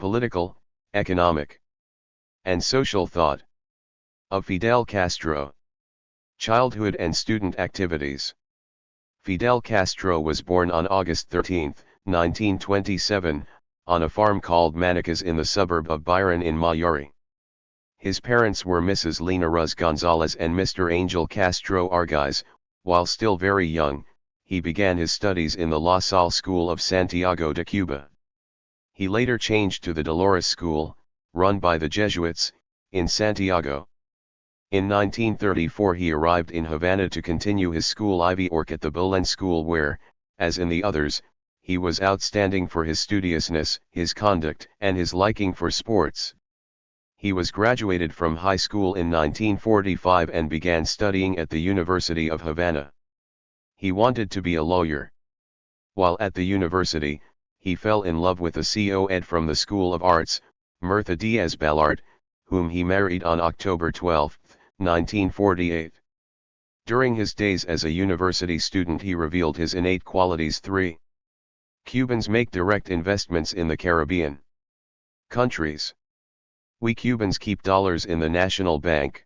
political, economic, and social thought of Fidel Castro. Childhood and student activities. Fidel Castro was born on August 13, 1927, on a farm called Manicas in the suburb of Byron in Mayuri. His parents were Mrs. Lina Ruz Gonzalez and Mr. Angel Castro Argaiz. While still very young, he began his studies in the La Salle School of Santiago de Cuba. He later changed to the Dolores School, run by the Jesuits, in Santiago. In 1934 he arrived in Havana to continue his school ivy work at the Belen School where, as in the others, he was outstanding for his studiousness, his conduct, and his liking for sports. He was graduated from high school in 1945 and began studying at the University of Havana. He wanted to be a lawyer. While at the university, he fell in love with a co-ed from the School of Arts, Mirtha Diaz Ballard, whom he married on October 12, 1948. During his days as a university student he revealed his innate qualities. 3. Cubans make direct investments in the Caribbean countries. We Cubans keep dollars in the national bank.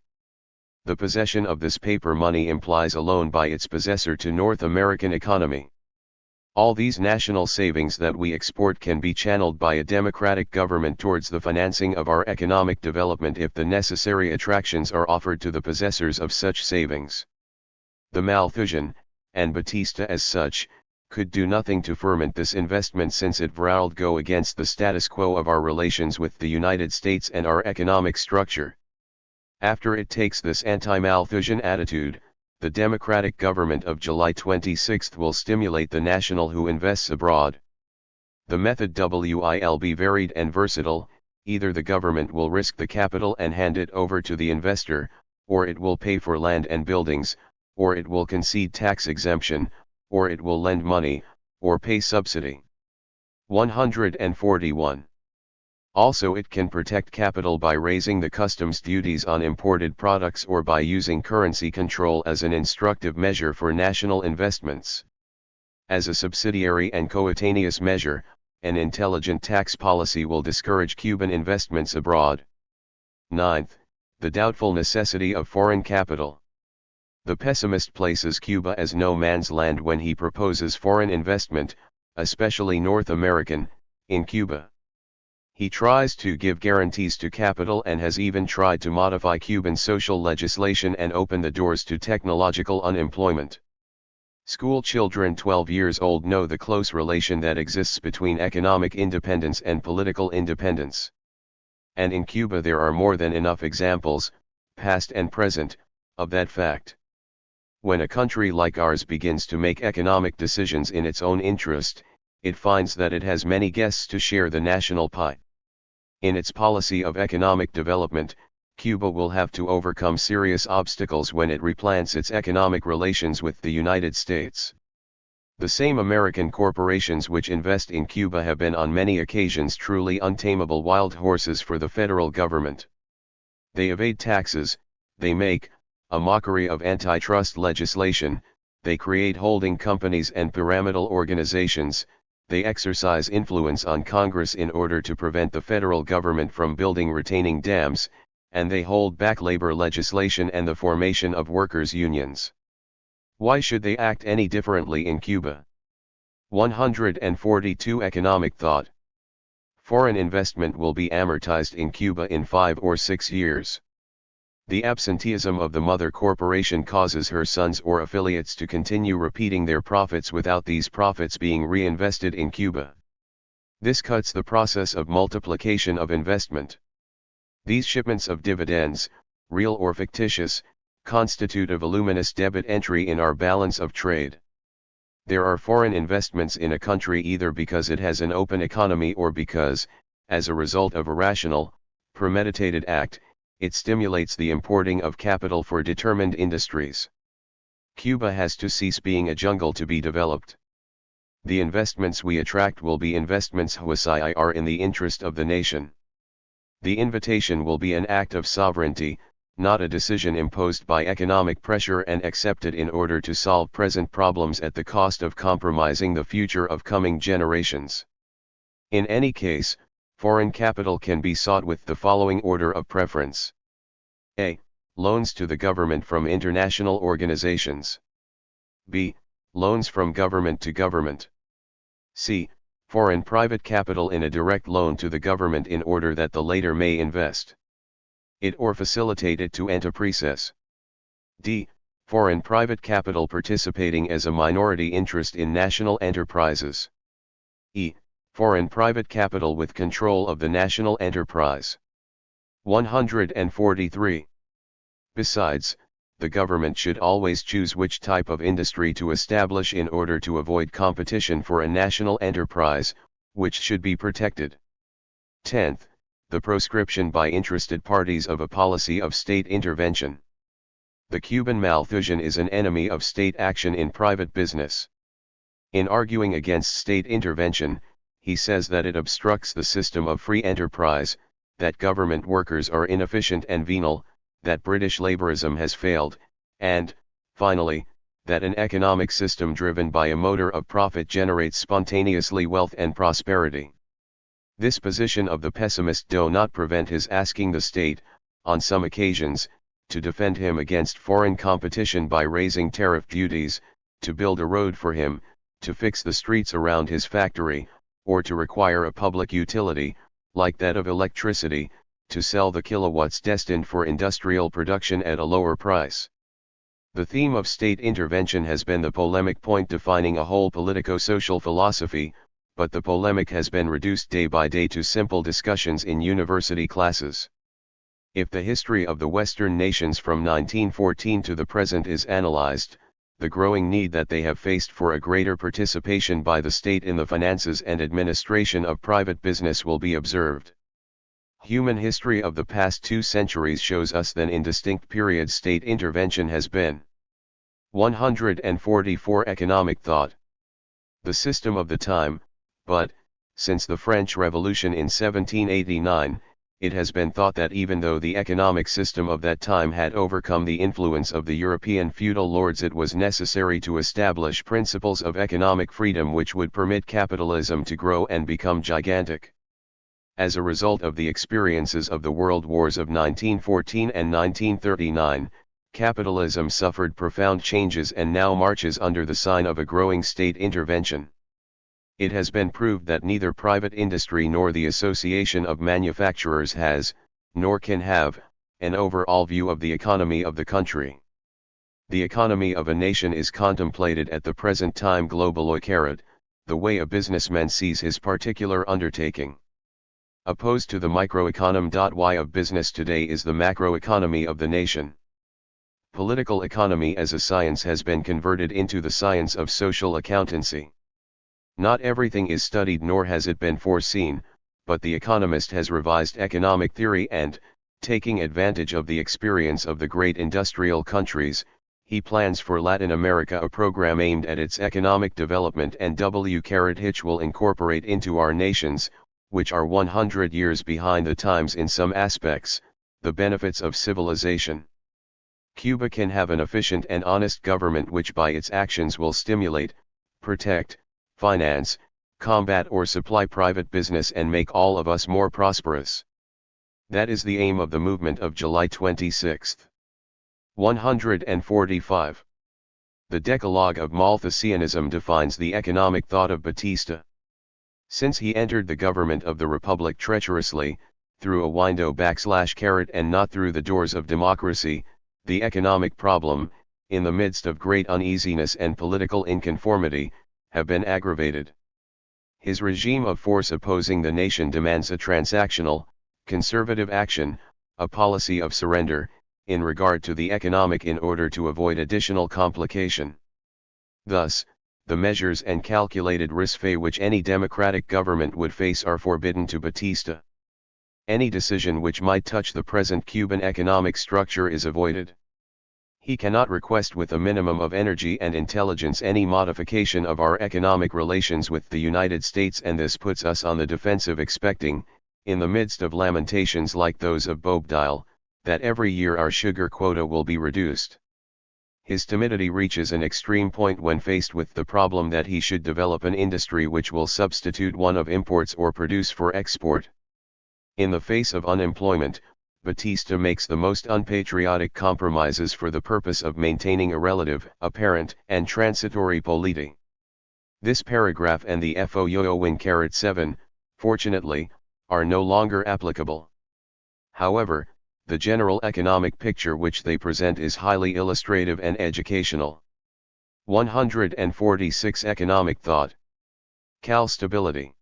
The possession of this paper money implies a loan by its possessor to North American economy. All these national savings that we export can be channeled by a democratic government towards the financing of our economic development if the necessary attractions are offered to the possessors of such savings. The Malthusian, and Batista as such, could do nothing to ferment this investment since it would go against the status quo of our relations with the United States and our economic structure. After it takes this anti-Malthusian attitude, the democratic government of July 26 will stimulate the national who invests abroad. The method will be varied and versatile. Either the government will risk the capital and hand it over to the investor, or it will pay for land and buildings, or it will concede tax exemption, or it will lend money, or pay subsidy. 141. Also it can protect capital by raising the customs duties on imported products or by using currency control as an instructive measure for national investments. As a subsidiary and coetaneous measure, an intelligent tax policy will discourage Cuban investments abroad. 9th, the doubtful necessity of foreign capital. The pessimist places Cuba as no man's land when he proposes foreign investment, especially North American, in Cuba. He tries to give guarantees to capital and has even tried to modify Cuban social legislation and open the doors to technological unemployment. School children 12 years old know the close relation that exists between economic independence and political independence. And in Cuba there are more than enough examples, past and present, of that fact. When a country like ours begins to make economic decisions in its own interest, it finds that it has many guests to share the national pie. In its policy of economic development, Cuba will have to overcome serious obstacles when it replants its economic relations with the United States. The same American corporations which invest in Cuba have been on many occasions truly untamable wild horses for the federal government. They evade taxes, they make a mockery of antitrust legislation, they create holding companies and pyramidal organizations, they exercise influence on Congress in order to prevent the federal government from building retaining dams, and they hold back labor legislation and the formation of workers' unions. Why should they act any differently in Cuba? 142 Economic thought. Foreign investment will be amortized in Cuba in 5 or 6 years. The absenteeism of the mother corporation causes her sons or affiliates to continue repeating their profits without these profits being reinvested in Cuba. This cuts the process of multiplication of investment. These shipments of dividends, real or fictitious, constitute a voluminous debit entry in our balance of trade. There are foreign investments in a country either because it has an open economy or because, as a result of a rational, premeditated act, it stimulates the importing of capital for determined industries. Cuba has to cease being a jungle to be developed. The investments we attract will be investments which are in the interest of the nation. The invitation will be an act of sovereignty, not a decision imposed by economic pressure and accepted in order to solve present problems at the cost of compromising the future of coming generations. In any case, Foreign capital can be sought with the following order of preference. A. Loans to the government from international organizations. B. Loans from government to government. C. Foreign private capital in a direct loan to the government in order that the latter may invest it or facilitate it to enterprises. D. Foreign private capital participating as a minority interest in national enterprises. E. Foreign private capital with control of the national enterprise. 143. Besides, the government should always choose which type of industry to establish in order to avoid competition for a national enterprise, which should be protected. 10th, the proscription by interested parties of a policy of state intervention. The Cuban Malthusian is an enemy of state action in private business. In arguing against state intervention, he says that it obstructs the system of free enterprise, that government workers are inefficient and venal, that British laborism has failed, and, finally, that an economic system driven by a motor of profit generates spontaneously wealth and prosperity. This position of the pessimist does not prevent his asking the state, on some occasions, to defend him against foreign competition by raising tariff duties, to build a road for him, to fix the streets around his factory, or to require a public utility, like that of electricity, to sell the kilowatts destined for industrial production at a lower price. The theme of state intervention has been the polemic point defining a whole politico-social philosophy, but the polemic has been reduced day by day to simple discussions in university classes. If the history of the Western nations from 1914 to the present is analyzed, the growing need that they have faced for a greater participation by the state in the finances and administration of private business will be observed. Human history of the past 2 centuries shows us that in distinct periods state intervention has been. 144 Economic thought. The system of the time, but, since the French Revolution in 1789, it has been thought that even though the economic system of that time had overcome the influence of the European feudal lords, it was necessary to establish principles of economic freedom which would permit capitalism to grow and become gigantic. As a result of the experiences of the world wars of 1914 and 1939, capitalism suffered profound changes and now marches under the sign of a growing state intervention. It has been proved that neither private industry nor the association of manufacturers has, nor can have, an overall view of the economy of the country. The economy of a nation is contemplated at the present time globally, the way a businessman sees his particular undertaking. Opposed to the microeconomy of business today is the macroeconomy of the nation. Political economy as a science has been converted into the science of social accountancy. Not everything is studied nor has it been foreseen, but the economist has revised economic theory and, taking advantage of the experience of the great industrial countries, he plans for Latin America a program aimed at its economic development and which will incorporate into our nations, which are 100 years behind the times in some aspects, the benefits of civilization. Cuba can have an efficient and honest government which by its actions will stimulate, protect, finance, combat or supply private business and make all of us more prosperous. That is the aim of the movement of July 26. 145. The Decalogue of Malthusianism defines the economic thought of Batista. Since he entered the government of the Republic treacherously, through a window / and not through the doors of democracy, the economic problem, in the midst of great uneasiness and political inconformity, have been aggravated. His regime of force opposing the nation demands a transactional, conservative action, a policy of surrender, in regard to the economic in order to avoid additional complication. Thus, the measures and calculated risks which any democratic government would face are forbidden to Batista. Any decision which might touch the present Cuban economic structure is avoided. He cannot request with a minimum of energy and intelligence any modification of our economic relations with the United States, and this puts us on the defensive, expecting, in the midst of lamentations like those of Bobdile, that every year our sugar quota will be reduced. His timidity reaches an extreme point when faced with the problem that he should develop an industry which will substitute one of imports or produce for export. In the face of unemployment, Batista makes the most unpatriotic compromises for the purpose of maintaining a relative, apparent, and transitory polity. This paragraph and the FOIO-7, fortunately, are no longer applicable. However, the general economic picture which they present is highly illustrative and educational. 146 Economic thought. Cal stability.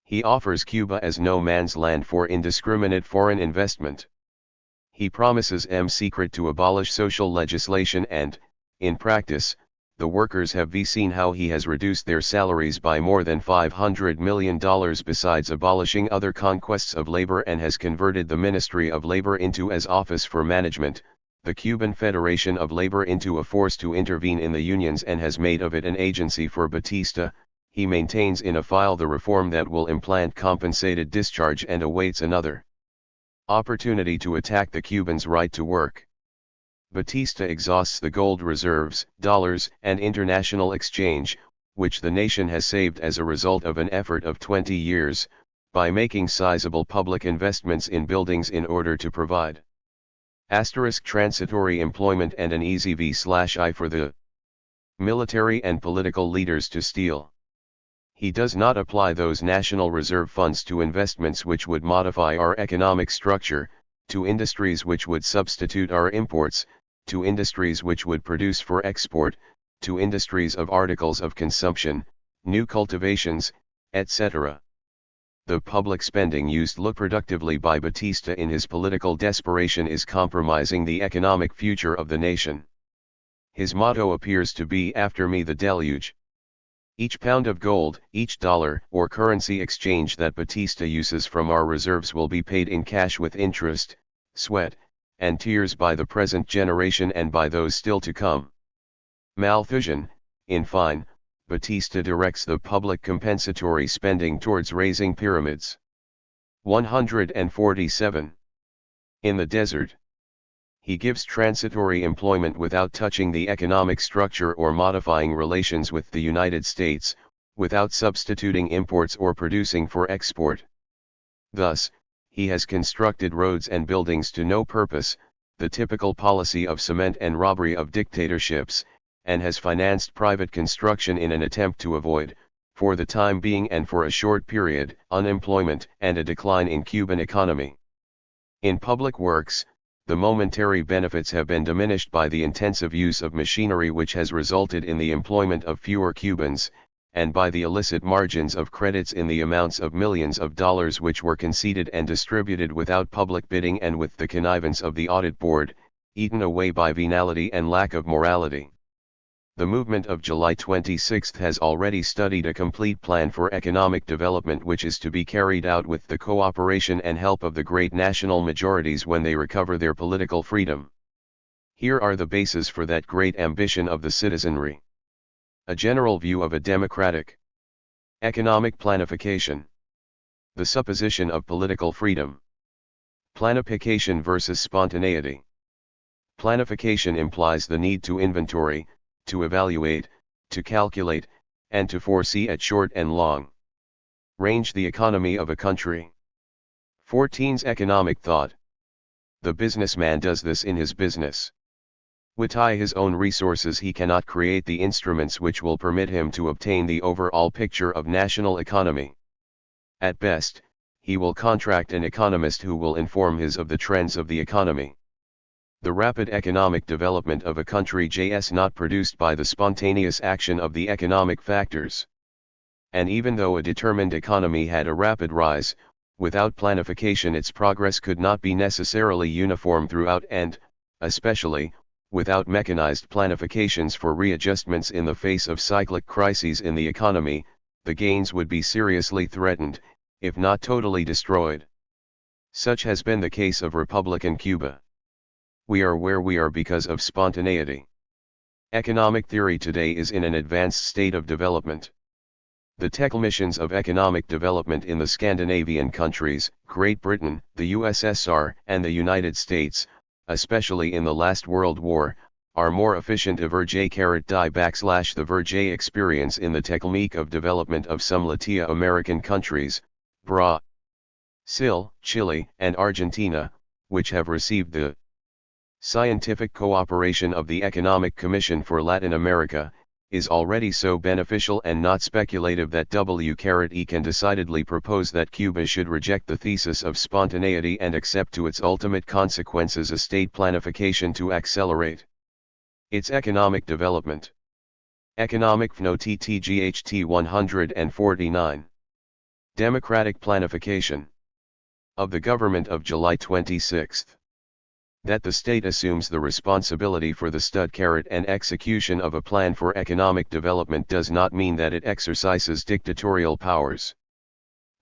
He offers Cuba as no man's land for indiscriminate foreign investment. He promises secret to abolish social legislation and, in practice, the workers have seen how he has reduced their salaries by more than $500 million besides abolishing other conquests of labor and has converted the Ministry of Labor into as office for management, the Cuban Federation of Labor into a force to intervene in the unions and has made of it an agency for Batista. He maintains in a file the reform that will implant compensated discharge and awaits another opportunity to attack the Cubans' right to work. Batista exhausts the gold reserves, dollars, and international exchange, which the nation has saved as a result of an effort of 20 years, by making sizable public investments in buildings in order to provide transitory employment and an easy V/I for the military and political leaders to steal. He does not apply those national reserve funds to investments which would modify our economic structure, to industries which would substitute our imports, to industries which would produce for export, to industries of articles of consumption, new cultivations, etc. The public spending used lucratively by Batista in his political desperation is compromising the economic future of the nation. His motto appears to be "After me the deluge." Each pound of gold, each dollar or currency exchange that Batista uses from our reserves will be paid in cash with interest, sweat, and tears by the present generation and by those still to come. Malthusian, in fine, Batista directs the public compensatory spending towards raising pyramids. 147. In the desert. He gives transitory employment without touching the economic structure or modifying relations with the United States, without substituting imports or producing for export. Thus, he has constructed roads and buildings to no purpose, the typical policy of cement and robbery of dictatorships, and has financed private construction in an attempt to avoid, for the time being and for a short period, unemployment and a decline in Cuban economy. In public works, the momentary benefits have been diminished by the intensive use of machinery which has resulted in the employment of fewer Cubans, and by the illicit margins of credits in the amounts of millions of dollars which were conceded and distributed without public bidding and with the connivance of the audit board, eaten away by venality and lack of morality. The movement of July 26 has already studied a complete plan for economic development which is to be carried out with the cooperation and help of the great national majorities when they recover their political freedom. Here are the bases for that great ambition of the citizenry. A general view of a democratic economic planification. The supposition of political freedom. Planification versus spontaneity. Planification implies the need to inventory, to evaluate, to calculate, and to foresee at short and long range the economy of a country. 14's economic thought. The businessman does this in his business. Without his own resources he cannot create the instruments which will permit him to obtain the overall picture of national economy. At best, he will contract an economist who will inform his of the trends of the economy. The rapid economic development of a country is not produced by the spontaneous action of the economic factors. And even though a determined economy had a rapid rise, without planification its progress could not be necessarily uniform throughout and, especially, without mechanized planifications for readjustments in the face of cyclic crises in the economy, the gains would be seriously threatened, if not totally destroyed. Such has been the case of Republican Cuba. We are where we are because of spontaneity. Economic theory today is in an advanced state of development. The technicians of economic development in the Scandinavian countries, Great Britain, the USSR, and the United States, especially in the last World War, are more efficient the Verge experience in the technique of development of some Latin American countries, BRA. Brazil, Chile, and Argentina, which have received the scientific cooperation of the Economic Commission for Latin America, is already so beneficial and not speculative that W-E can decidedly propose that Cuba should reject the thesis of spontaneity and accept to its ultimate consequences a state planification to accelerate its economic development. Economic FNO TTGHT 149. Democratic Planification of the Government of July 26. That the state assumes the responsibility for the study and execution of a plan for economic development does not mean that it exercises dictatorial powers.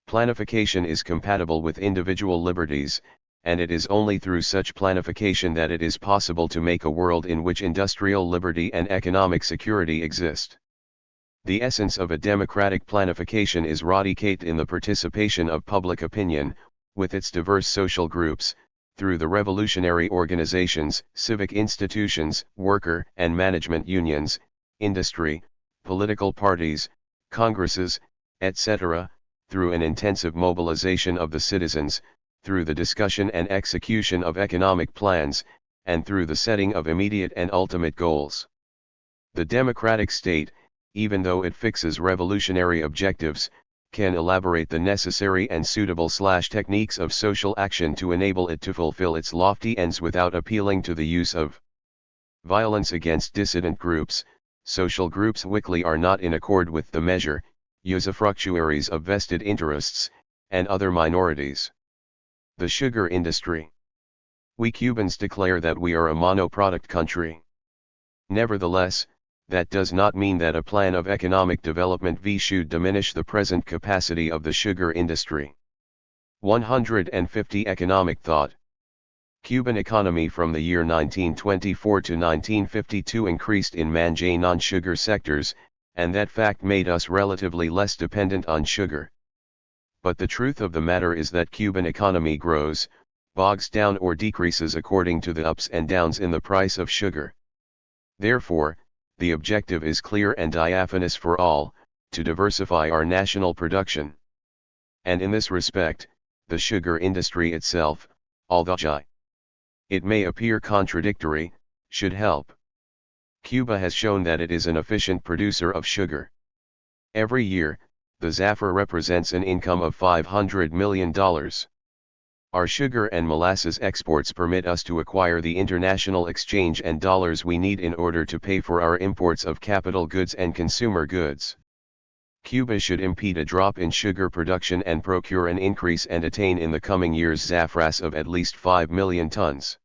Planification is compatible with individual liberties, and it is only through such planification that it is possible to make a world in which industrial liberty and economic security exist. The essence of a democratic planification is radicated in the participation of public opinion, with its diverse social groups, through the revolutionary organizations, civic institutions, worker and management unions, industry, political parties, congresses, etc., through an intensive mobilization of the citizens, through the discussion and execution of economic plans, and through the setting of immediate and ultimate goals. The democratic state, even though it fixes revolutionary objectives, can elaborate the necessary and suitable techniques of social action to enable it to fulfill its lofty ends without appealing to the use of violence against dissident groups. Social groups weakly are not in accord with the measure, usufructuaries of vested interests, and other minorities. The sugar industry. We Cubans declare that we are a monoproduct country. Nevertheless, that does not mean that a plan of economic development should diminish the present capacity of the sugar industry. 150 Economic thought. Cuban economy from the year 1924 to 1952 increased in many non-sugar sectors, and that fact made us relatively less dependent on sugar. But the truth of the matter is that Cuban economy grows, bogs down or decreases according to the ups and downs in the price of sugar. Therefore, the objective is clear and diaphanous for all, to diversify our national production. And in this respect, the sugar industry itself, although it may appear contradictory, should help. Cuba has shown that it is an efficient producer of sugar. Every year, the zafra represents an income of $500 million. Our sugar and molasses exports permit us to acquire the international exchange and dollars we need in order to pay for our imports of capital goods and consumer goods. Cuba should impede a drop in sugar production and procure an increase and attain in the coming years zafras of at least 5 million tons.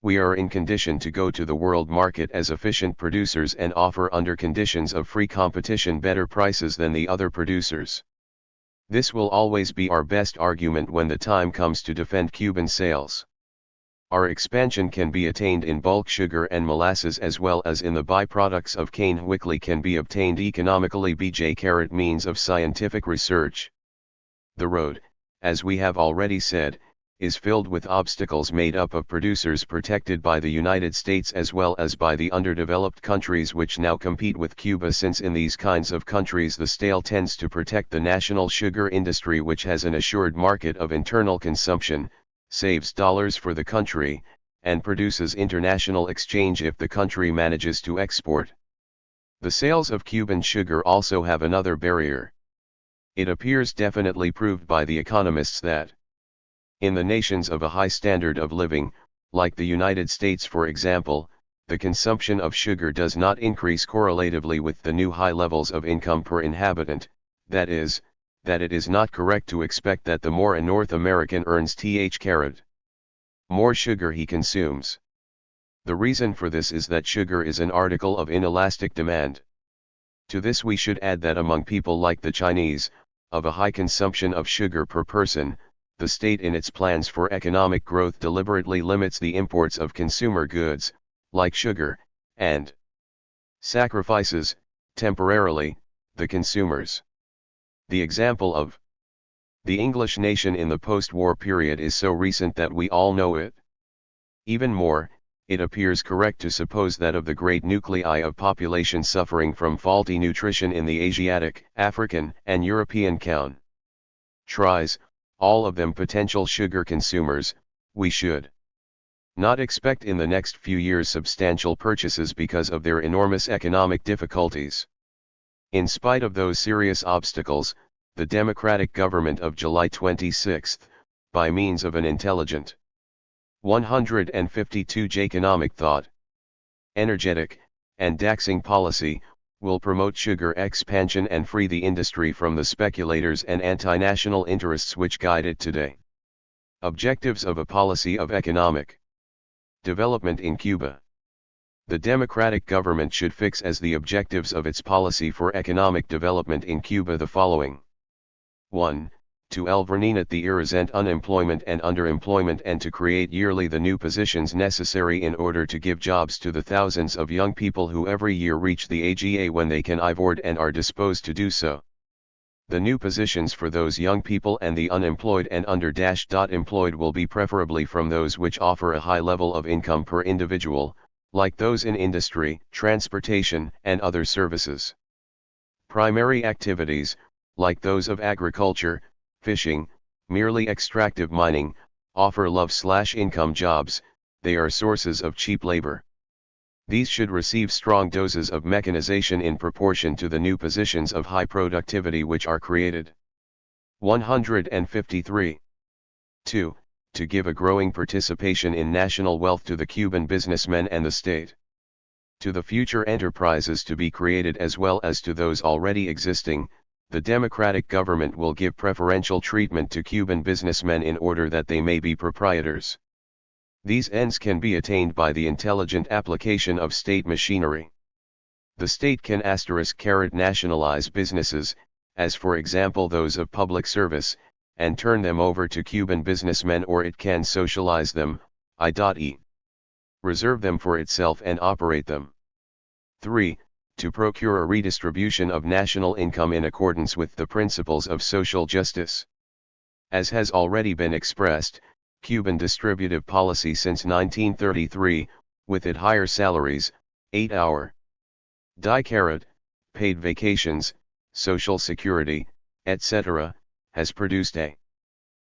We are in condition to go to the world market as efficient producers and offer under conditions of free competition better prices than the other producers. This will always be our best argument when the time comes to defend Cuban sales. Our expansion can be attained in bulk sugar and molasses as well as in the byproducts of cane which can be obtained economically by means of scientific research. The road, as we have already said, is filled with obstacles made up of producers protected by the United States as well as by the underdeveloped countries which now compete with Cuba, since in these kinds of countries the state tends to protect the national sugar industry which has an assured market of internal consumption, saves dollars for the country, and produces international exchange if the country manages to export. The sales of Cuban sugar also have another barrier. It appears definitely proved by the economists that in the nations of a high standard of living, like the United States for example, the consumption of sugar does not increase correlatively with the new high levels of income per inhabitant, that is, that it is not correct to expect that the more a North American earns more sugar he consumes. The reason for this is that sugar is an article of inelastic demand. To this we should add that among people like the Chinese, of a high consumption of sugar per person, the state in its plans for economic growth deliberately limits the imports of consumer goods, like sugar, and sacrifices, temporarily, the consumers. The example of the English nation in the post-war period is so recent that we all know it. Even more, it appears correct to suppose that of the great nuclei of population suffering from faulty nutrition in the Asiatic, African, and European countries, all of them potential sugar consumers, we should not expect in the next few years substantial purchases because of their enormous economic difficulties. In spite of those serious obstacles, the democratic government of July 26, by means of an intelligent 152 economic thought, energetic, and taxing policy, will promote sugar expansion and free the industry from the speculators and anti-national interests which guide it today. Objectives of a policy of economic development in Cuba. The democratic government should fix as the objectives of its policy for economic development in Cuba the following. 1. To eliminate the irresolute unemployment and underemployment and to create yearly the new positions necessary in order to give jobs to the thousands of young people who every year reach the AGA when they can afford and are disposed to do so. The new positions for those young people and the unemployed and under-employed will be preferably from those which offer a high level of income per individual, like those in industry, transportation, and other services. Primary activities, like those of agriculture, fishing, merely extractive mining, offer low-income jobs, they are sources of cheap labor. These should receive strong doses of mechanization in proportion to the new positions of high productivity which are created. 153. 2. To give a growing participation in national wealth to the Cuban businessmen and the state. To the future enterprises to be created as well as to those already existing, the democratic government will give preferential treatment to Cuban businessmen in order that they may be proprietors. These ends can be attained by the intelligent application of state machinery. The state can nationalize businesses, as for example those of public service, and turn them over to Cuban businessmen, or it can socialize them, i.e. reserve them for itself and operate them. 3. To procure a redistribution of national income in accordance with the principles of social justice. As has already been expressed, Cuban distributive policy since 1933, with its higher salaries, 8-hour paid vacations, social security, etc., has produced a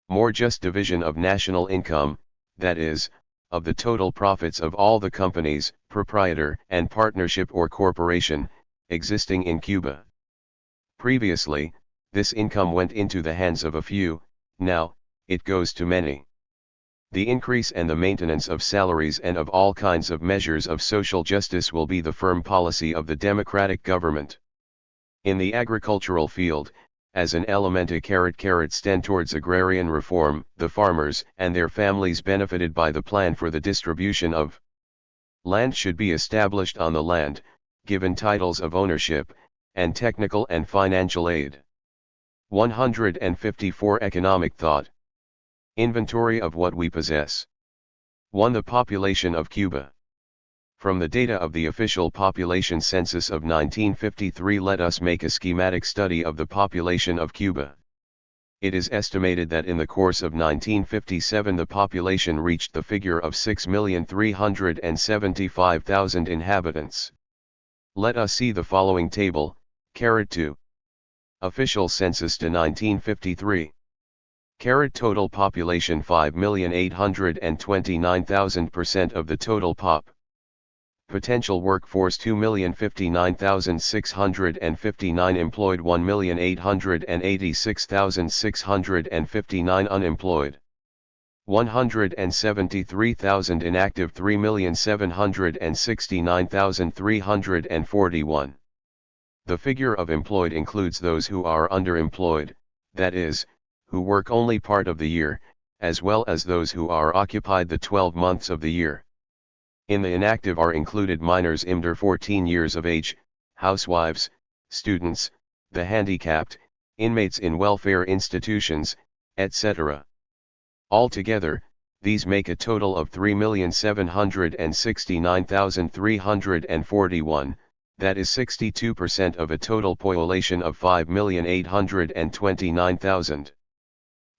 more just division of national income, that is, of the total profits of all the companies, proprietor and partnership or corporation, existing in Cuba. Previously, this income went into the hands of a few, now, it goes to many. The increase and the maintenance of salaries and of all kinds of measures of social justice will be the firm policy of the democratic government. In the agricultural field, as an element stand towards agrarian reform, the farmers and their families benefited by the plan for the distribution of land should be established on the land, given titles of ownership, and technical and financial aid. 154 Economic thought. Inventory of what we possess. 1. The population of Cuba. From the data of the official population census of 1953, let us make a schematic study of the population of Cuba. It is estimated that in the course of 1957 the population reached the figure of 6,375,000 inhabitants. Let us see the following table, 2. Official census to 1953. Total population 5,829,000%, of the total pop. Potential workforce 2,059,659 employed, 1,886,659 unemployed. 173,000 inactive, 3,769,341. The figure of employed includes those who are underemployed, that is, who work only part of the year, as well as those who are occupied the 12 months of the year. In the inactive are included minors under 14 years of age, housewives, students, the handicapped, inmates in welfare institutions, etc. Altogether, these make a total of 3,769,341, that is 62% of a total population of 5,829,000.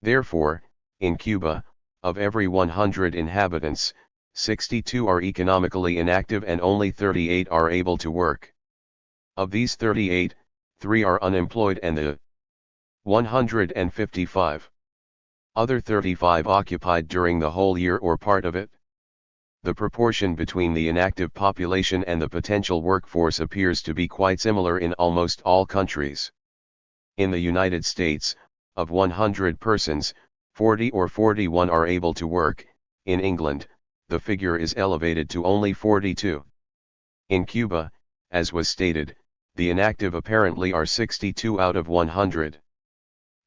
Therefore, in Cuba, of every 100 inhabitants, 62 are economically inactive and only 38 are able to work. Of these 38, 3 are unemployed and the 155 Other 35 occupied during the whole year or part of it. The proportion between the inactive population and the potential workforce appears to be quite similar in almost all countries. In the United States, of 100 persons, 40 or 41 are able to work. In England, the figure is elevated to only 42. In Cuba, as was stated, the inactive apparently are 62 out of 100.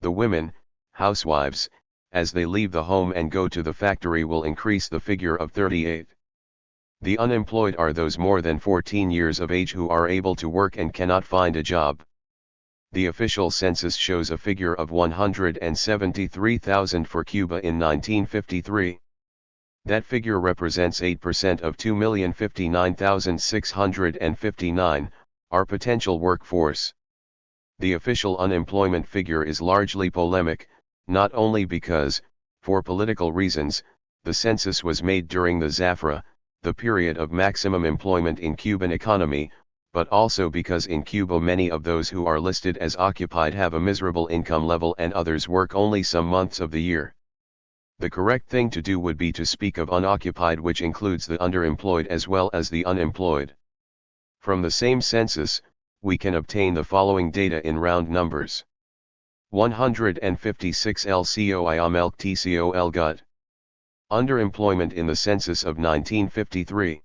The women, housewives, as they leave the home and go to the factory will increase the figure of 38. The unemployed are those more than 14 years of age who are able to work and cannot find a job. The official census shows a figure of 173,000 for Cuba in 1953. That figure represents 8% of 2,059,659, our potential workforce. The official unemployment figure is largely polemic, not only because, for political reasons, the census was made during the Zafra, the period of maximum employment in Cuban economy, but also because in Cuba many of those who are listed as occupied have a miserable income level and others work only some months of the year. The correct thing to do would be to speak of unoccupied, which includes the underemployed as well as the unemployed. From the same census, we can obtain the following data in round numbers. 156 LCOIAMELC TCOL gut. Underemployment in the census of 1953.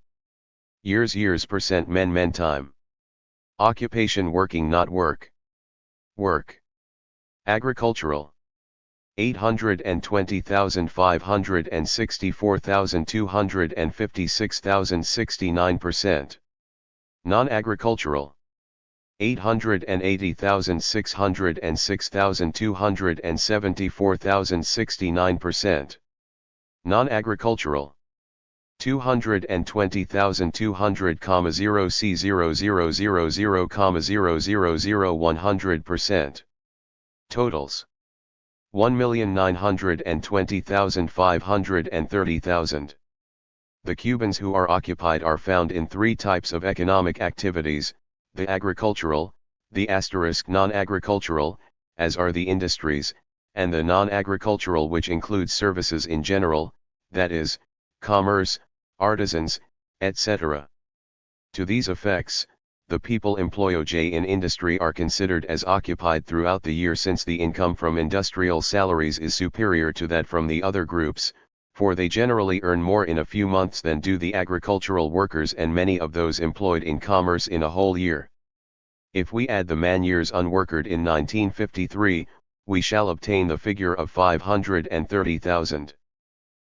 Years percent men time. Occupation working not work. Work. Agricultural. 820,564,256,069%. Non-agricultural. 880,606,274,069%. Non-agricultural. 220,000,000,000,000,000,100%. Totals. 1,920,530,000. The Cubans who are occupied are found in three types of economic activities: the agricultural, the non-agricultural, as are the industries, and the non-agricultural, which includes services in general, that is, commerce, artisans, etc. To these effects, the people employed in industry are considered as occupied throughout the year, since the income from industrial salaries is superior to that from the other groups, for they generally earn more in a few months than do the agricultural workers and many of those employed in commerce in a whole year. If we add the man-years unworked in 1953, we shall obtain the figure of 530,000.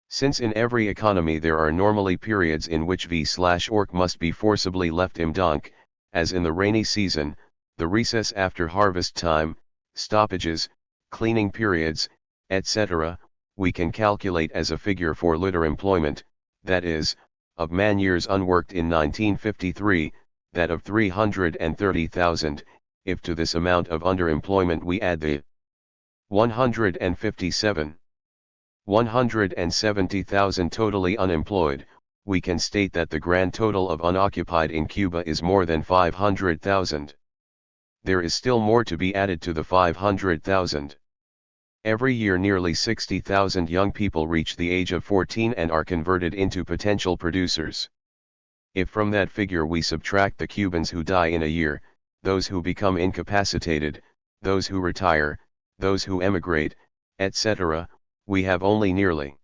Since in every economy there are normally periods in which v/ork must be forcibly left im donk, as in the rainy season, the recess after harvest time, stoppages, cleaning periods, etc., we can calculate as a figure for underemployment, that is, of man-years unworked in 1953, that of 330,000, if to this amount of underemployment we add the 170,000 totally unemployed, we can state that the grand total of unoccupied in Cuba is more than 500,000. There is still more to be added to the 500,000. Every year nearly 60,000 young people reach the age of 14 and are converted into potential producers. If from that figure we subtract the Cubans who die in a year, those who become incapacitated, those who retire, those who emigrate, etc., we have only nearly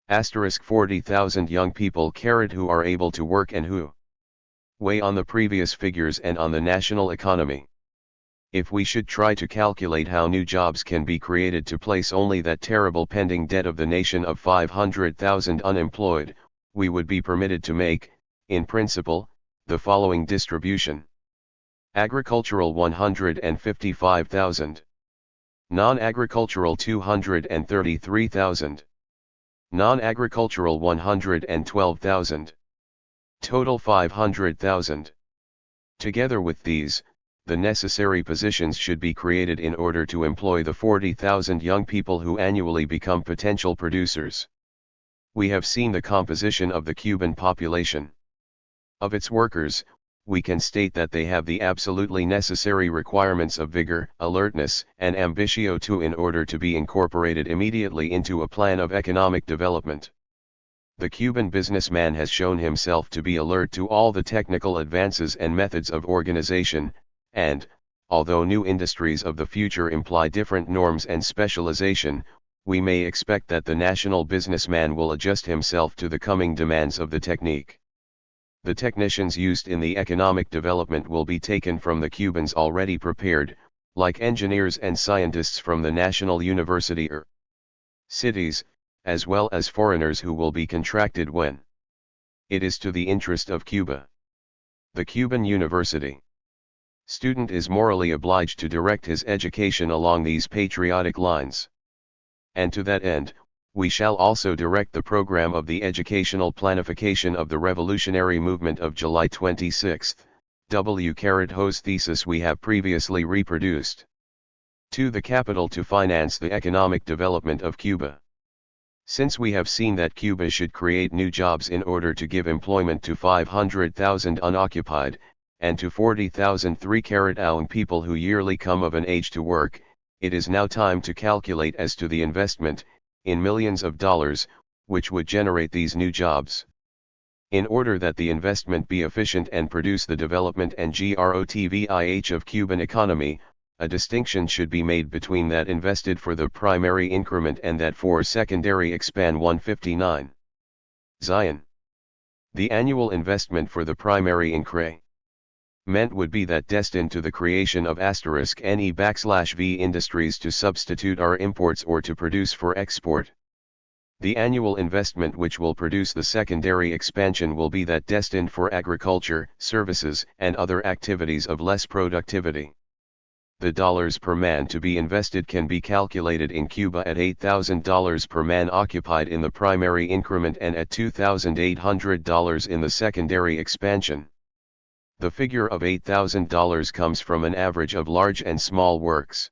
40,000 young people who are able to work and who weigh on the previous figures and on the national economy. If we should try to calculate how new jobs can be created to place only that terrible pending debt of the nation of 500,000 unemployed, we would be permitted to make, in principle, the following distribution. Agricultural 155,000. Non-agricultural 233,000. Non-agricultural 112,000. Total 500,000. Together with these, the necessary positions should be created in order to employ the 40,000 young people who annually become potential producers. We have seen the composition of the Cuban population. Of its workers, we can state that they have the absolutely necessary requirements of vigor, alertness, and ambitio too in order to be incorporated immediately into a plan of economic development. The Cuban businessman has shown himself to be alert to all the technical advances and methods of organization, and, although new industries of the future imply different norms and specialization, we may expect that the national businessman will adjust himself to the coming demands of the technique. The technicians used in the economic development will be taken from the Cubans already prepared, like engineers and scientists from the national university or cities, as well as foreigners who will be contracted when it is to the interest of Cuba. The Cuban University student is morally obliged to direct his education along these patriotic lines. And to that end, we shall also direct the program of the educational planification of the revolutionary movement of July 26, whose thesis we have previously reproduced. To the capital to finance the economic development of Cuba. Since we have seen that Cuba should create new jobs in order to give employment to 500,000 unoccupied, and to 40,000 3-carat people who yearly come of an age to work, it is now time to calculate as to the investment, in millions of dollars, which would generate these new jobs. In order that the investment be efficient and produce the development and growth of Cuban economy, a distinction should be made between that invested for the primary increment and that for secondary expand 159. Zion. The annual investment for the primary increment would be that destined to the creation of *NE\V industries to substitute our imports or to produce for export. The annual investment which will produce the secondary expansion will be that destined for agriculture, services, and other activities of less productivity. The dollars per man to be invested can be calculated in Cuba at $8,000 per man occupied in the primary increment and at $2,800 in the secondary expansion. The figure of $8,000 comes from an average of large and small works.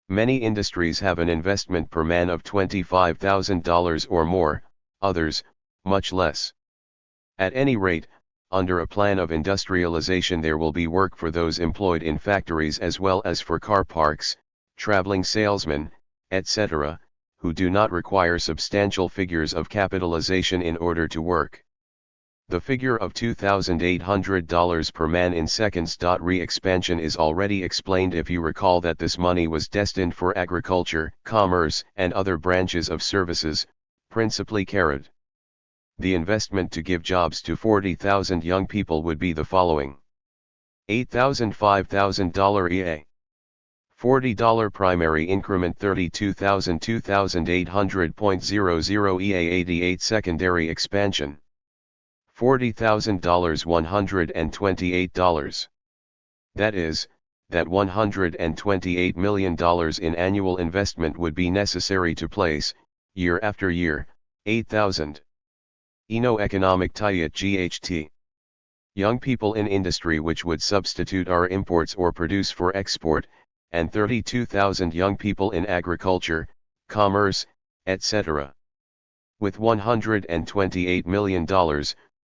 Many industries have an investment per man of $25,000 or more, others, much less. At any rate, under a plan of industrialization there will be work for those employed in factories as well as for car parks, traveling salesmen, etc., who do not require substantial figures of capitalization in order to work. The figure of $2,800 per man in seconds. Re-expansion is already explained if you recall that this money was destined for agriculture, commerce, and other branches of services, principally carried. The investment to give jobs to 40,000 young people would be the following. $8,000 $5,000 EA. $40 primary increment 32,000 $2,800.00 EA 88 secondary expansion. $40,000 $128. That is, that $128 million in annual investment would be necessary to place, year after year, 8,000. Economic THIRD. Young people in industry which would substitute our imports or produce for export, and 32,000 young people in agriculture, commerce, etc. With $128 million,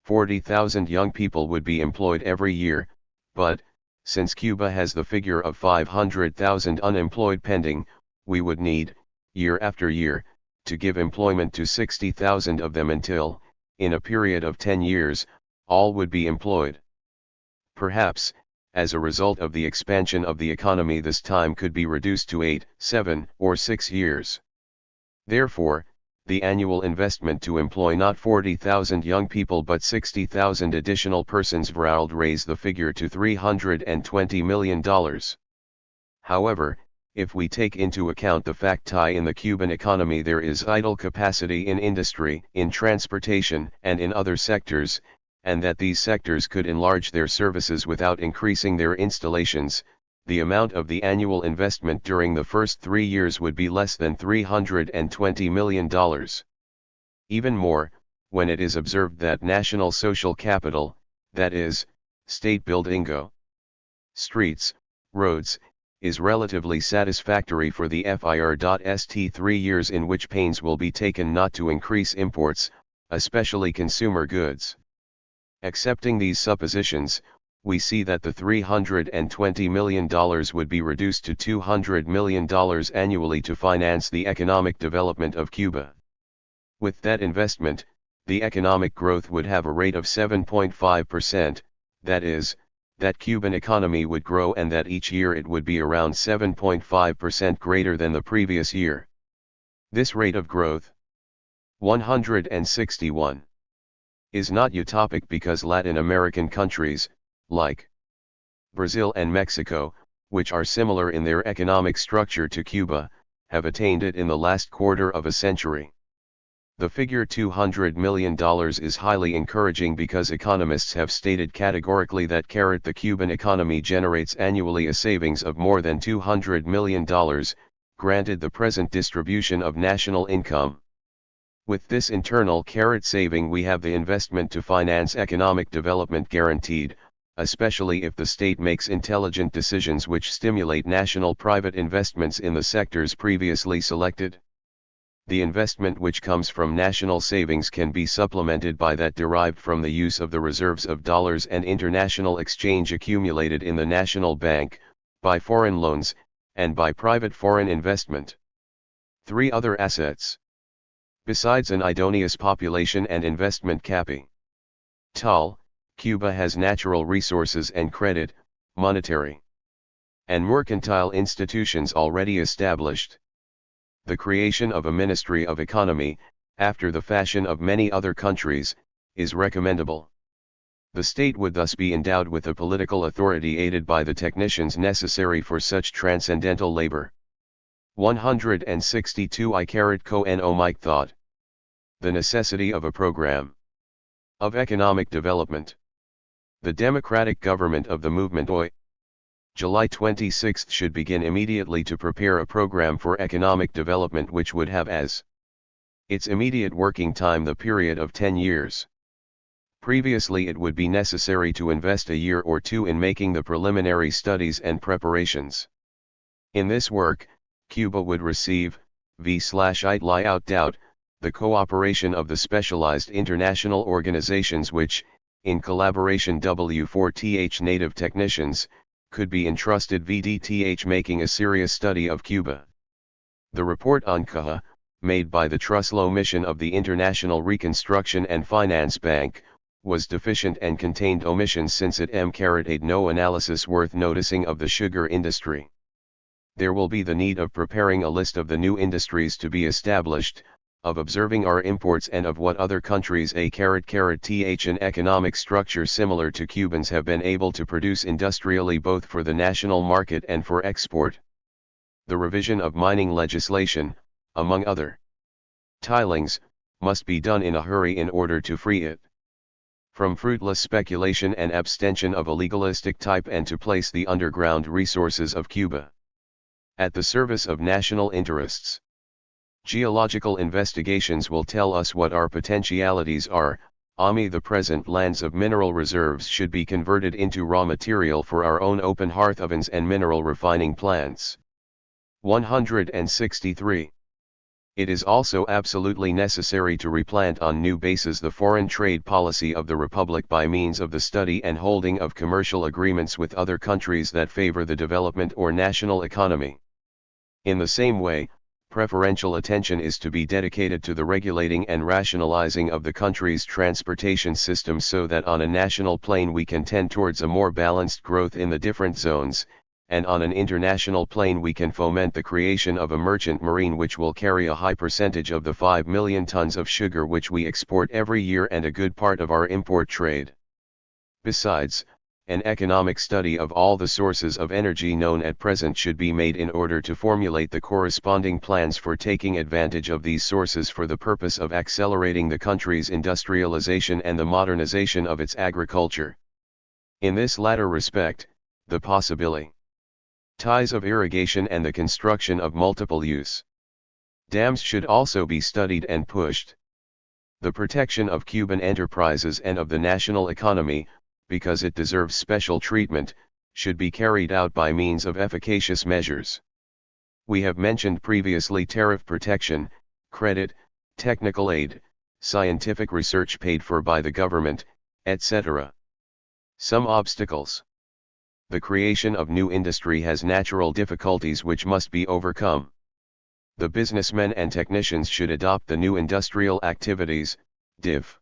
40,000 young people would be employed every year, but, since Cuba has the figure of 500,000 unemployed pending, we would need, year after year, to give employment to 60,000 of them until, in a period of 10 years, all would be employed. Perhaps, as a result of the expansion of the economy, this time could be reduced to 8, 7, or 6 years. Therefore, the annual investment to employ not 40,000 young people but 60,000 additional persons would raise the figure to $320 million. However, if we take into account the fact that in the Cuban economy there is idle capacity in industry, in transportation, and in other sectors, and that these sectors could enlarge their services without increasing their installations, the amount of the annual investment during the first 3 years would be less than $320 million. Even more, when it is observed that national social capital, that is, state building, streets, roads, is relatively satisfactory for the FIRST 3 years in which pains will be taken not to increase imports, especially consumer goods. Accepting these suppositions, we see that the $320 million would be reduced to $200 million annually to finance the economic development of Cuba. With that investment, the economic growth would have a rate of 7.5%, that is, that Cuban economy would grow and that each year it would be around 7.5% greater than the previous year. This rate of growth, 161, is not utopic because Latin American countries, like Brazil and Mexico, which are similar in their economic structure to Cuba, have attained it in the last quarter of a century. The figure $200 million is highly encouraging because economists have stated categorically that the Cuban economy generates annually a savings of more than $200 million, granted the present distribution of national income. With this internal saving we have the investment to finance economic development guaranteed, especially if the state makes intelligent decisions which stimulate national private investments in the sectors previously selected. The investment which comes from national savings can be supplemented by that derived from the use of the reserves of dollars and international exchange accumulated in the national bank, by foreign loans, and by private foreign investment. 3 other assets. Besides an idoneous population and investment capital, Cuba has natural resources and credit, monetary, and mercantile institutions already established. The creation of a Ministry of Economy, after the fashion of many other countries, is recommendable. The state would thus be endowed with a political authority aided by the technicians necessary for such transcendental labor. 162 Mike thought. The necessity of a program of economic development. The democratic government of the movement July 26 should begin immediately to prepare a program for economic development which would have as its immediate working time the period of 10 years. Previously it would be necessary to invest a year or 2 in making the preliminary studies and preparations. In this work, Cuba would receive, the cooperation of the specialized international organizations which, in collaboration W4TH native technicians, could be entrusted VDTH making a serious study of Cuba. The report on CAHA, made by the Truslow mission of the International Reconstruction and Finance Bank, was deficient and contained omissions since it carried no analysis worth noticing of the sugar industry. There will be the need of preparing a list of the new industries to be established, of observing our imports and of what other countries an economic structure similar to Cubans have been able to produce industrially both for the national market and for export. The revision of mining legislation, among other tilings, must be done in a hurry in order to free it from fruitless speculation and abstention of a legalistic type and to place the underground resources of Cuba at the service of national interests. Geological investigations will tell us what our potentialities are. The present lands of mineral reserves should be converted into raw material for our own open hearth ovens and mineral refining plants. 163. It is also absolutely necessary to replant on new bases the foreign trade policy of the Republic by means of the study and holding of commercial agreements with other countries that favor the development or national economy. In the same way, preferential attention is to be dedicated to the regulating and rationalizing of the country's transportation system so that on a national plane we can tend towards a more balanced growth in the different zones, and on an international plane we can foment the creation of a merchant marine which will carry a high percentage of the 5 million tons of sugar which we export every year and a good part of our import trade. Besides, an economic study of all the sources of energy known at present should be made in order to formulate the corresponding plans for taking advantage of these sources for the purpose of accelerating the country's industrialization and the modernization of its agriculture. In this latter respect, the possibilities of irrigation and the construction of multiple-use dams should also be studied and pushed. The protection of Cuban enterprises and of the national economy, because it deserves special treatment, should be carried out by means of efficacious measures. We have mentioned previously tariff protection, credit, technical aid, scientific research paid for by the government, etc. Some obstacles. The creation of new industry has natural difficulties which must be overcome. The businessmen and technicians should adopt the new industrial activities, Div.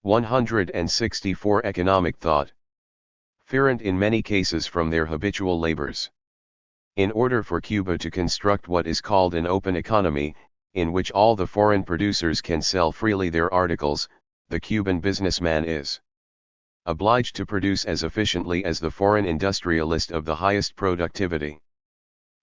164 Economic thought. Different in many cases from their habitual labors. In order for Cuba to construct what is called an open economy, in which all the foreign producers can sell freely their articles, the Cuban businessman is obliged to produce as efficiently as the foreign industrialist of the highest productivity.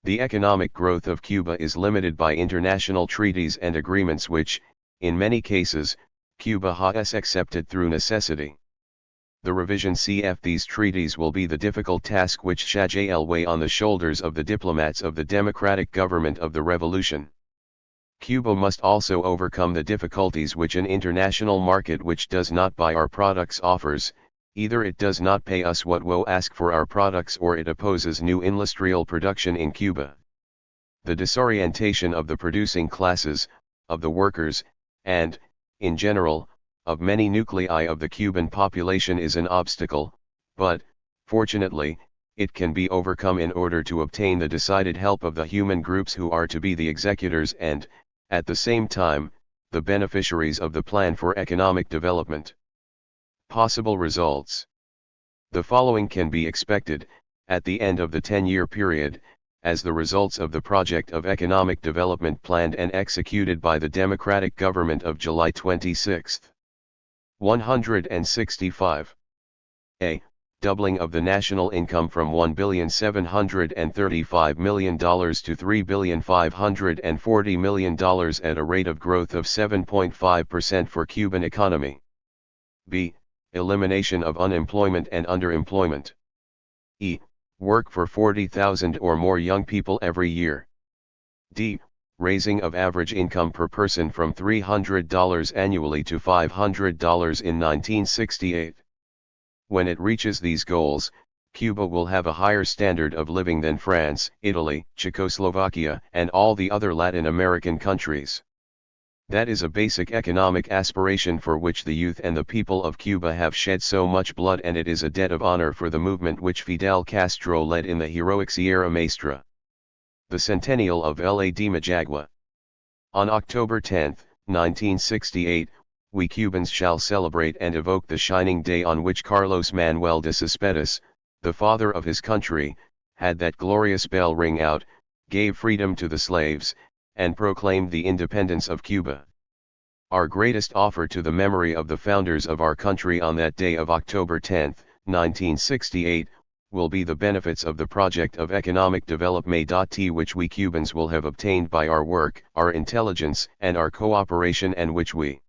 The economic growth of Cuba is limited by international treaties and agreements which, in many cases, Cuba has accepted through necessity. The revision of these treaties will be the difficult task which shall weigh on the shoulders of the diplomats of the democratic government of the revolution. Cuba must also overcome the difficulties which an international market which does not buy our products offers. Either it does not pay us what we ask for our products or it opposes new industrial production in Cuba. The disorientation of the producing classes, of the workers, and, in general, of many nuclei of the Cuban population is an obstacle, but, fortunately, it can be overcome in order to obtain the decided help of the human groups who are to be the executors and, at the same time, the beneficiaries of the plan for economic development. Possible results. The following can be expected, at the end of the 10-year period, as the results of the project of economic development planned and executed by the democratic government of July 26. 165. A. Doubling of the national income from $1,735,000,000 to $3,540,000,000 at a rate of growth of 7.5% for Cuban economy. B. Elimination of unemployment and underemployment. E. Work for 40,000 or more young people every year. D. Raising of average income per person from $300 annually to $500 in 1968. When it reaches these goals, Cuba will have a higher standard of living than France, Italy, Czechoslovakia, and all the other Latin American countries. That is a basic economic aspiration for which the youth and the people of Cuba have shed so much blood, and it is a debt of honor for the movement which Fidel Castro led in the heroic Sierra Maestra. The Centennial of La de Majagua. On October 10, 1968, we Cubans shall celebrate and evoke the shining day on which Carlos Manuel de Cespedes, the father of his country, had that glorious bell ring out, gave freedom to the slaves, and proclaimed the independence of Cuba. Our greatest offer to the memory of the founders of our country on that day of October 10, 1968, will be the benefits of the project of economic development which we Cubans will have obtained by our work, our intelligence, and our cooperation, and which we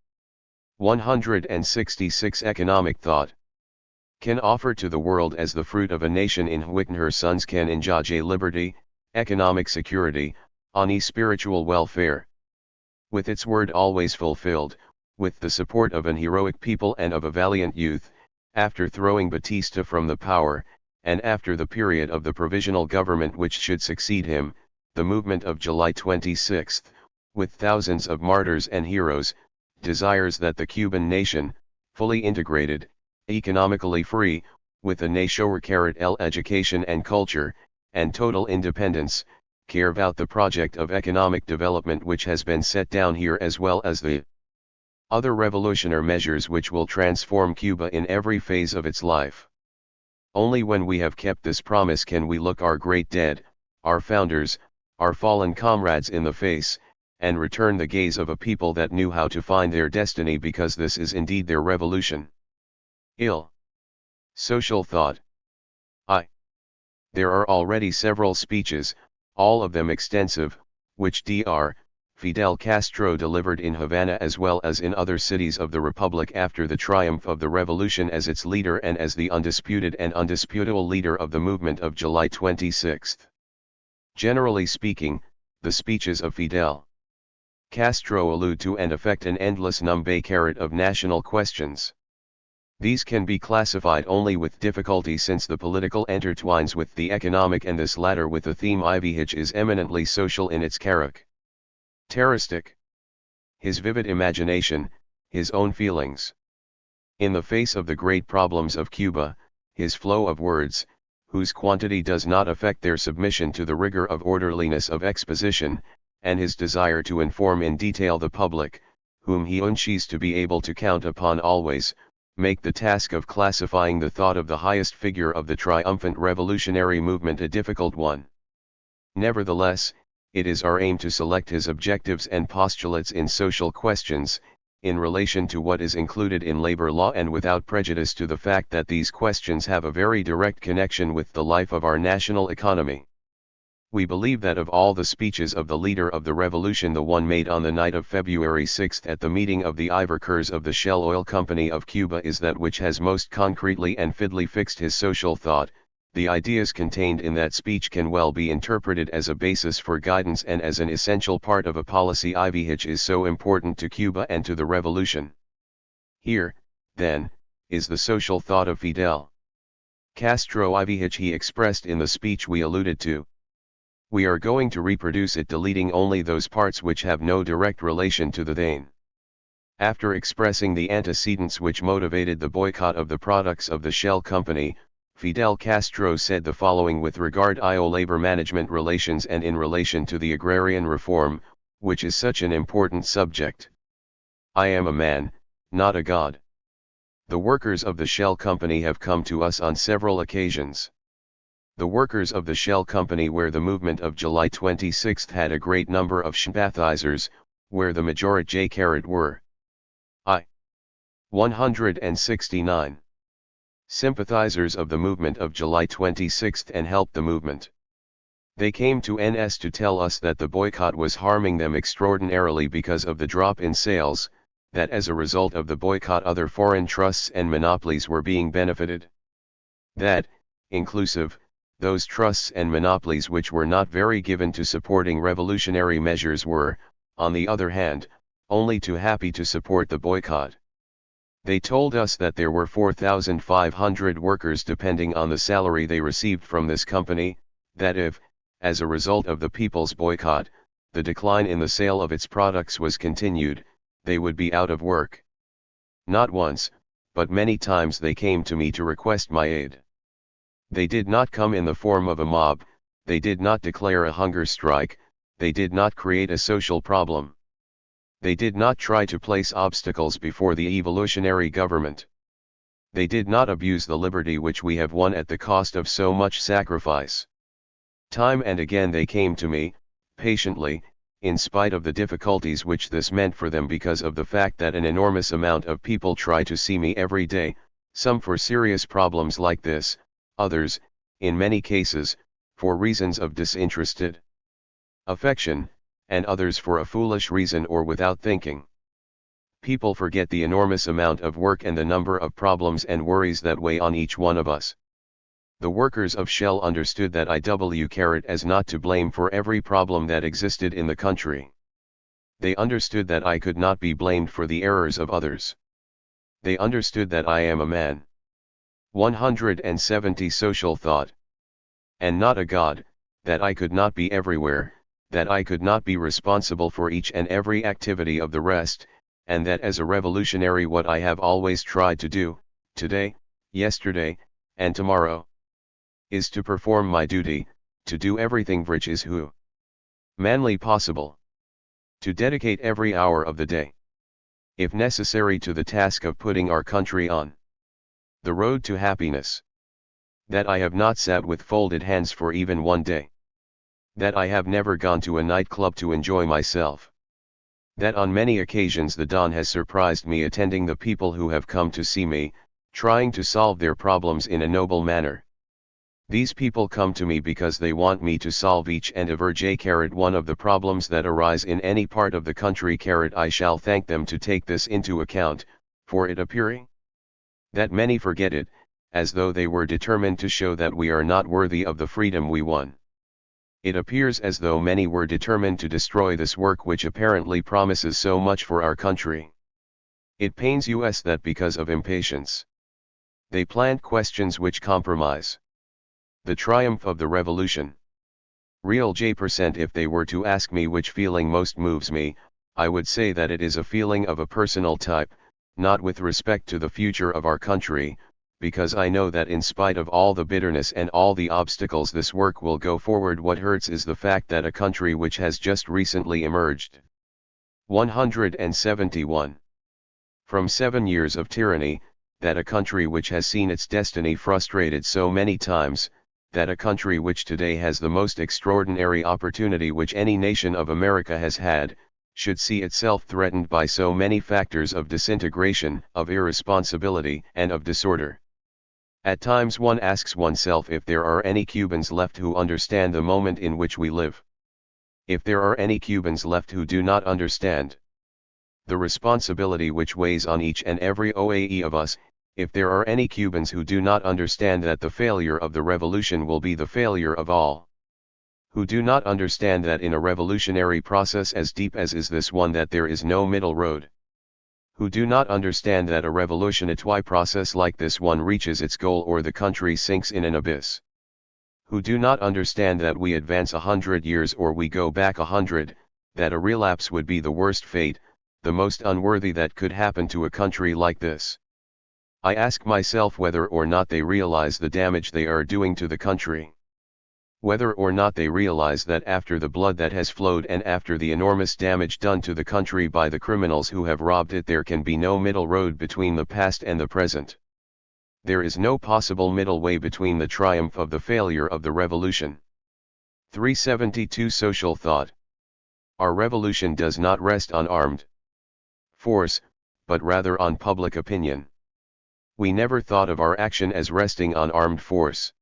166 Economic thought can offer to the world as the fruit of a nation in which her sons can enjoy liberty, economic security, ani spiritual welfare. With its word always fulfilled, with the support of an heroic people and of a valiant youth, after throwing Batista from the power, and after the period of the provisional government which should succeed him, the movement of July 26, with thousands of martyrs and heroes, desires that the Cuban nation, fully integrated, economically free, with a national education and culture, and total independence, carve out the project of economic development which has been set down here, as well as the other revolutionary measures which will transform Cuba in every phase of its life. Only when we have kept this promise can we look our great dead, our founders, our fallen comrades in the face, and return the gaze of a people that knew how to find their destiny, because this is indeed their revolution. Social thought. There are already several speeches, all of them extensive, which Dr. Fidel Castro delivered in Havana as well as in other cities of the Republic after the triumph of the revolution as its leader and as the undisputed and undisputable leader of the movement of July 26. Generally speaking, the speeches of Fidel Castro allude to and affect an endless number of national questions. These can be classified only with difficulty, since the political intertwines with the economic, and this latter with the theme which is eminently social in its characteristic. His vivid imagination, his own feelings. In the face of the great problems of Cuba, his flow of words, whose quantity does not affect their submission to the rigor of orderliness of exposition, and his desire to inform in detail the public, whom he wishes to be able to count upon always, make the task of classifying the thought of the highest figure of the triumphant revolutionary movement a difficult one. Nevertheless, it is our aim to select his objectives and postulates in social questions, in relation to what is included in labor law and without prejudice to the fact that these questions have a very direct connection with the life of our national economy. We believe that of all the speeches of the leader of the revolution, the one made on the night of February 6 at the meeting of the Ivorkers of the Shell Oil Company of Cuba is that which has most concretely and fitly fixed his social thought. The ideas contained in that speech can well be interpreted as a basis for guidance and as an essential part of a policy which is so important to Cuba and to the revolution. Here, then, is the social thought of Fidel Castro which he expressed in the speech we alluded to. We are going to reproduce it, deleting only those parts which have no direct relation to the theme. After expressing the antecedents which motivated the boycott of the products of the Shell Company, Fidel Castro said the following with regard to labor management relations and in relation to the agrarian reform, which is such an important subject. I am a man, not a god. The workers of the Shell Company have come to us on several occasions. The workers of the Shell Company, where the movement of July 26 had a great number of sympathizers, where the majority were 169. Sympathizers of the movement of July 26 and helped the movement. They came to NS to tell us that the boycott was harming them extraordinarily because of the drop in sales, that as a result of the boycott other foreign trusts and monopolies were being benefited. That, inclusive, those trusts and monopolies which were not very given to supporting revolutionary measures were, on the other hand, only too happy to support the boycott. They told us that there were 4,500 workers depending on the salary they received from this company, that if, as a result of the people's boycott, the decline in the sale of its products was continued, they would be out of work. Not once, but many times they came to me to request my aid. They did not come in the form of a mob, they did not declare a hunger strike, they did not create a social problem. They did not try to place obstacles before the evolutionary government. They did not abuse the liberty which we have won at the cost of so much sacrifice. Time and again they came to me, patiently, in spite of the difficulties which this meant for them because of the fact that an enormous amount of people try to see me every day, some for serious problems like this, others, in many cases, for reasons of disinterested affection, and others for a foolish reason or without thinking. People forget the enormous amount of work and the number of problems and worries that weigh on each one of us. The workers of Shell understood that as not to blame for every problem that existed in the country. They understood that I could not be blamed for the errors of others. They understood that I am a man. 170 Social thought. And not a god, that I could not be everywhere, that I could not be responsible for each and every activity of the rest, and that as a revolutionary what I have always tried to do, today, yesterday, and tomorrow, is to perform my duty, to do everything which is manly possible. To dedicate every hour of the day, if necessary, to the task of putting our country on the road to happiness. That I have not sat with folded hands for even one day. That I have never gone to a nightclub to enjoy myself. That on many occasions the dawn has surprised me attending the people who have come to see me, trying to solve their problems in a noble manner. These people come to me because they want me to solve each and every one of the problems that arise in any part of the country. I shall thank them to take this into account, for it appearing that many forget it, as though they were determined to show that we are not worthy of the freedom we won. It appears as though many were determined to destroy this work which apparently promises so much for our country. It pains us that because of impatience, they plant questions which compromise the triumph of the revolution. Real J%, if they were to ask me which feeling most moves me, I would say that it is a feeling of a personal type, not with respect to the future of our country, because I know that in spite of all the bitterness and all the obstacles this work will go forward. What hurts is the fact that a country which has just recently emerged. 171. From 7 years of tyranny, that a country which has seen its destiny frustrated so many times, that a country which today has the most extraordinary opportunity which any nation of America has had, should see itself threatened by so many factors of disintegration, of irresponsibility, and of disorder. At times one asks oneself if there are any Cubans left who understand the moment in which we live. If there are any Cubans left who do not understand the responsibility which weighs on each and every OAE of us, if there are any Cubans who do not understand that the failure of the revolution will be the failure of all, who do not understand that in a revolutionary process as deep as is this one that there is no middle road, who do not understand that a revolutionary process like this one reaches its goal or the country sinks in an abyss, who do not understand that we advance 100 years or we go back 100, that a relapse would be the worst fate, the most unworthy that could happen to a country like this. I ask myself whether or not they realize the damage they are doing to the country. Whether or not they realize that after the blood that has flowed and after the enormous damage done to the country by the criminals who have robbed it, there can be no middle road between the past and the present. There is no possible middle way between the triumph of the failure of the revolution. 372 Social thought. Our revolution does not rest on armed force, but rather on public opinion. We never thought of our action as resting on armed force.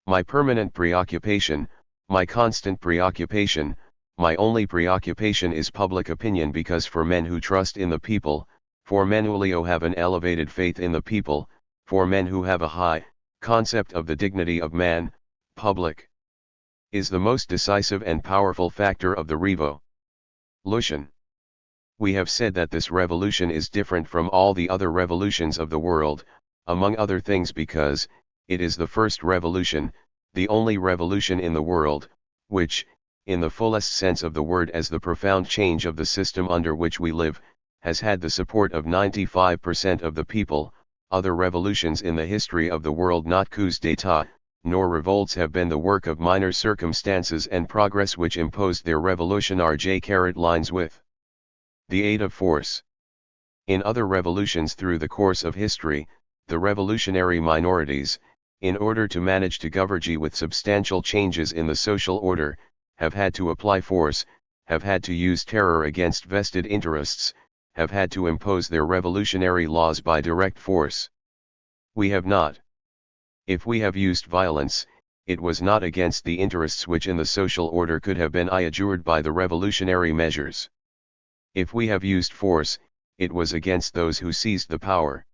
My permanent preoccupation, my constant preoccupation, my only preoccupation is public opinion, because for men who trust in the people, for men who have an elevated faith in the people, for men who have a high concept of the dignity of man, public is the most decisive and powerful factor of the revolution. We have said that this revolution is different from all the other revolutions of the world, among other things because it is the first revolution, the only revolution in the world, which, in the fullest sense of the word as the profound change of the system under which we live, has had the support of 95% of the people. Other revolutions in the history of the world, not coups d'état, nor revolts, have been the work of minor circumstances and progress which imposed their revolutionary lines with the aid of force. In other revolutions through the course of history, the revolutionary minorities, in order to manage to govern with substantial changes in the social order, have had to apply force, have had to use terror against vested interests, have had to impose their revolutionary laws by direct force. We have not. If we have used violence, it was not against the interests which in the social order could have been adjured by the revolutionary measures. If we have used force, it was against those who seized the power.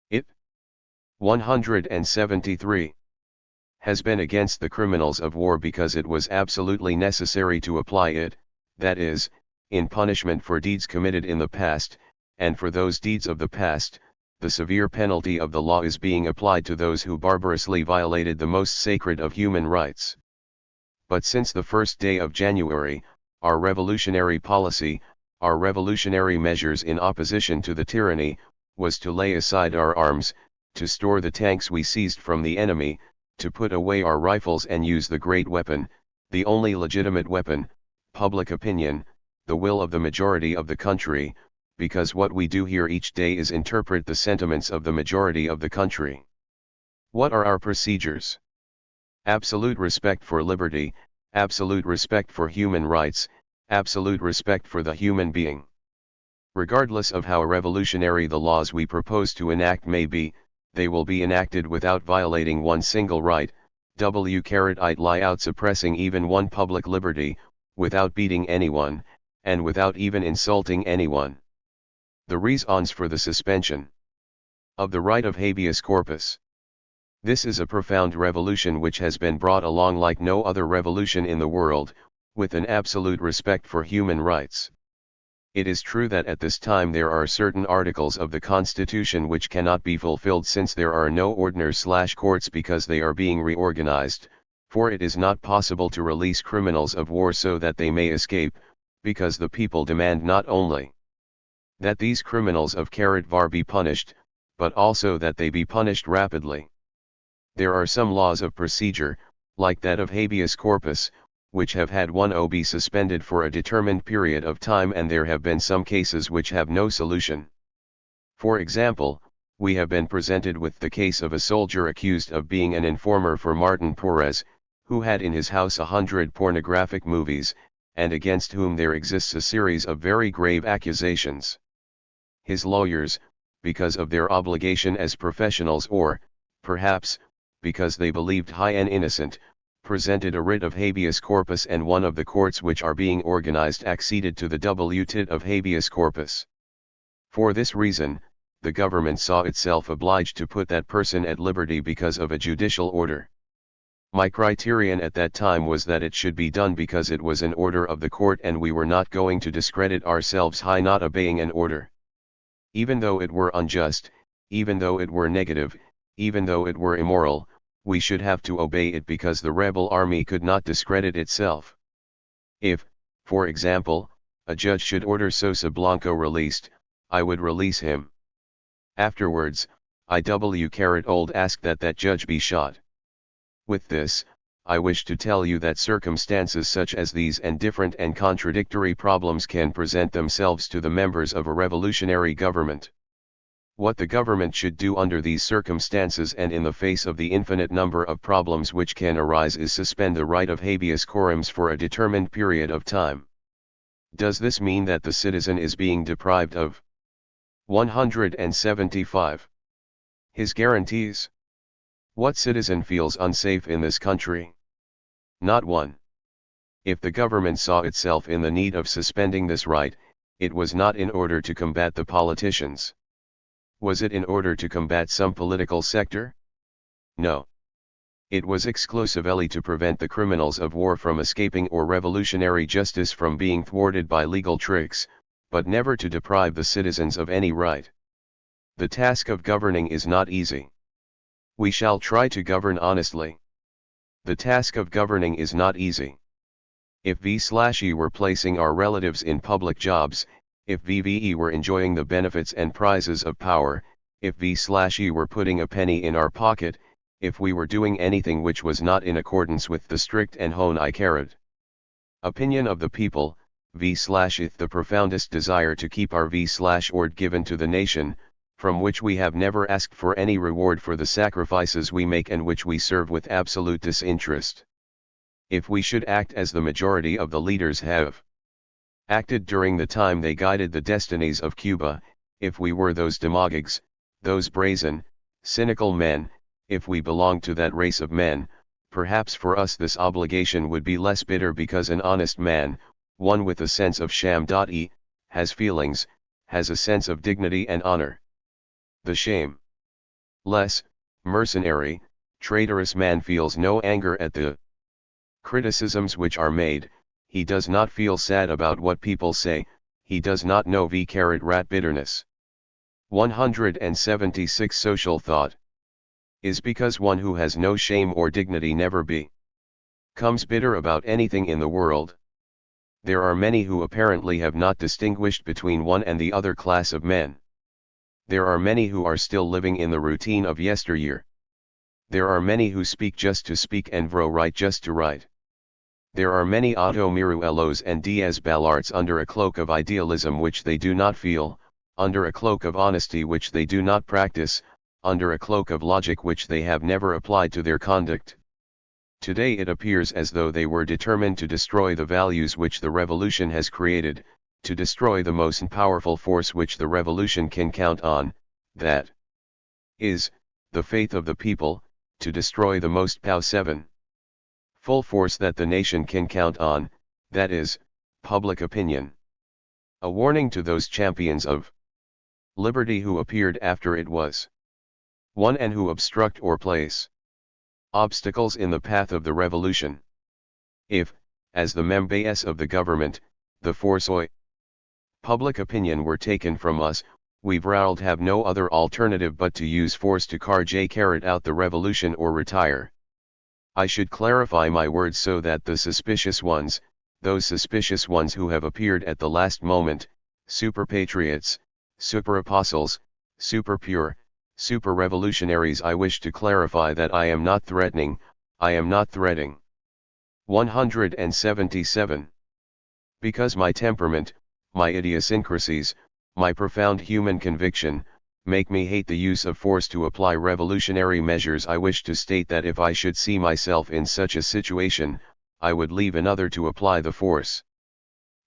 It 173 has been against the criminals of war because it was absolutely necessary to apply it, that is, in punishment for deeds committed in the past, and for those deeds of the past, the severe penalty of the law is being applied to those who barbarously violated the most sacred of human rights. But since the first day of January, our revolutionary policy, our revolutionary measures in opposition to the tyranny, was to lay aside our arms, to store the tanks we seized from the enemy, to put away our rifles and use the great weapon, the only legitimate weapon, public opinion, the will of the majority of the country, because what we do here each day is interpret the sentiments of the majority of the country. What are our procedures? Absolute respect for liberty, absolute respect for human rights, absolute respect for the human being. Regardless of how revolutionary the laws we propose to enact may be, they will be enacted without violating one single right, without suppressing even one public liberty, without beating anyone, and without even insulting anyone. The reasons for the suspension of the right of habeas corpus. This is a profound revolution which has been brought along like no other revolution in the world, with an absolute respect for human rights. It is true that at this time there are certain articles of the Constitution which cannot be fulfilled since there are no ordiners/courts because they are being reorganized, for it is not possible to release criminals of war so that they may escape, because the people demand not only that these criminals of war be punished, but also that they be punished rapidly. There are some laws of procedure, like that of habeas corpus, which have had one be suspended for a determined period of time, and there have been some cases which have no solution. For example, we have been presented with the case of a soldier accused of being an informer for Martin Porres, who had in his house 100 pornographic movies, and against whom there exists a series of very grave accusations. His lawyers, because of their obligation as professionals, or, perhaps, because they believed high and innocent, presented a writ of habeas corpus, and one of the courts which are being organized acceded to the writ of habeas corpus. For this reason, the government saw itself obliged to put that person at liberty because of a judicial order. My criterion at that time was that it should be done because it was an order of the court, and we were not going to discredit ourselves by not obeying an order. Even though it were unjust, even though it were negative, even though it were immoral, we should have to obey it because the rebel army could not discredit itself. If, for example, a judge should order Sosa Blanco released, I would release him. Afterwards, IW asked that judge be shot. With this, I wish to tell you that circumstances such as these and different and contradictory problems can present themselves to the members of a revolutionary government. What the government should do under these circumstances and in the face of the infinite number of problems which can arise is suspend the right of habeas corpus for a determined period of time. Does this mean that the citizen is being deprived of 175. His guarantees? What citizen feels unsafe in this country? Not one. If the government saw itself in the need of suspending this right, it was not in order to combat the politicians. Was it in order to combat some political sector? No. It was exclusively to prevent the criminals of war from escaping or revolutionary justice from being thwarted by legal tricks, but never to deprive the citizens of any right. The task of governing is not easy. We shall try to govern honestly. The task of governing is not easy. If we were placing our relatives in public jobs, if we were enjoying the benefits and prizes of power, if we were putting a penny in our pocket, if we were doing anything which was not in accordance with the strict and high opinion of the people, if the profoundest desire to keep our ord given to the nation, from which we have never asked for any reward for the sacrifices we make and which we serve with absolute disinterest. If we should act as the majority of the leaders have acted during the time they guided the destinies of Cuba, if we were those demagogues, those brazen, cynical men, if we belonged to that race of men, perhaps for us this obligation would be less bitter, because an honest man, one with a sense of has feelings, has a sense of dignity and honor. The shameless, mercenary, traitorous man feels no anger at the criticisms which are made, he does not feel sad about what people say, he does not know rat bitterness. 176 Social thought is because one who has no shame or dignity never becomes bitter about anything in the world. There are many who apparently have not distinguished between one and the other class of men. There are many who are still living in the routine of yesteryear. There are many who speak just to speak and write just to write. There are many Otto Miruelos and Diaz Balarts under a cloak of idealism which they do not feel, under a cloak of honesty which they do not practice, under a cloak of logic which they have never applied to their conduct. Today it appears as though they were determined to destroy the values which the revolution has created, to destroy the most powerful force which the revolution can count on, that is, the faith of the people, to destroy the most full force that the nation can count on, that is, public opinion. A warning to those champions of liberty who appeared after it was won and who obstruct or place obstacles in the path of the revolution. If, as the members of the government, the force public opinion were taken from us, we would have no other alternative but to use force to carry out the revolution or retire. I should clarify my words so that the suspicious ones, those suspicious ones who have appeared at the last moment, super patriots, super apostles, super pure, Super revolutionaries, I wish to clarify that I am not threatening, I am not threatening. 177. Because my temperament, my idiosyncrasies, my profound human conviction, make me hate the use of force to apply revolutionary measures, I wish to state that if I should see myself in such a situation, I would leave another to apply the force.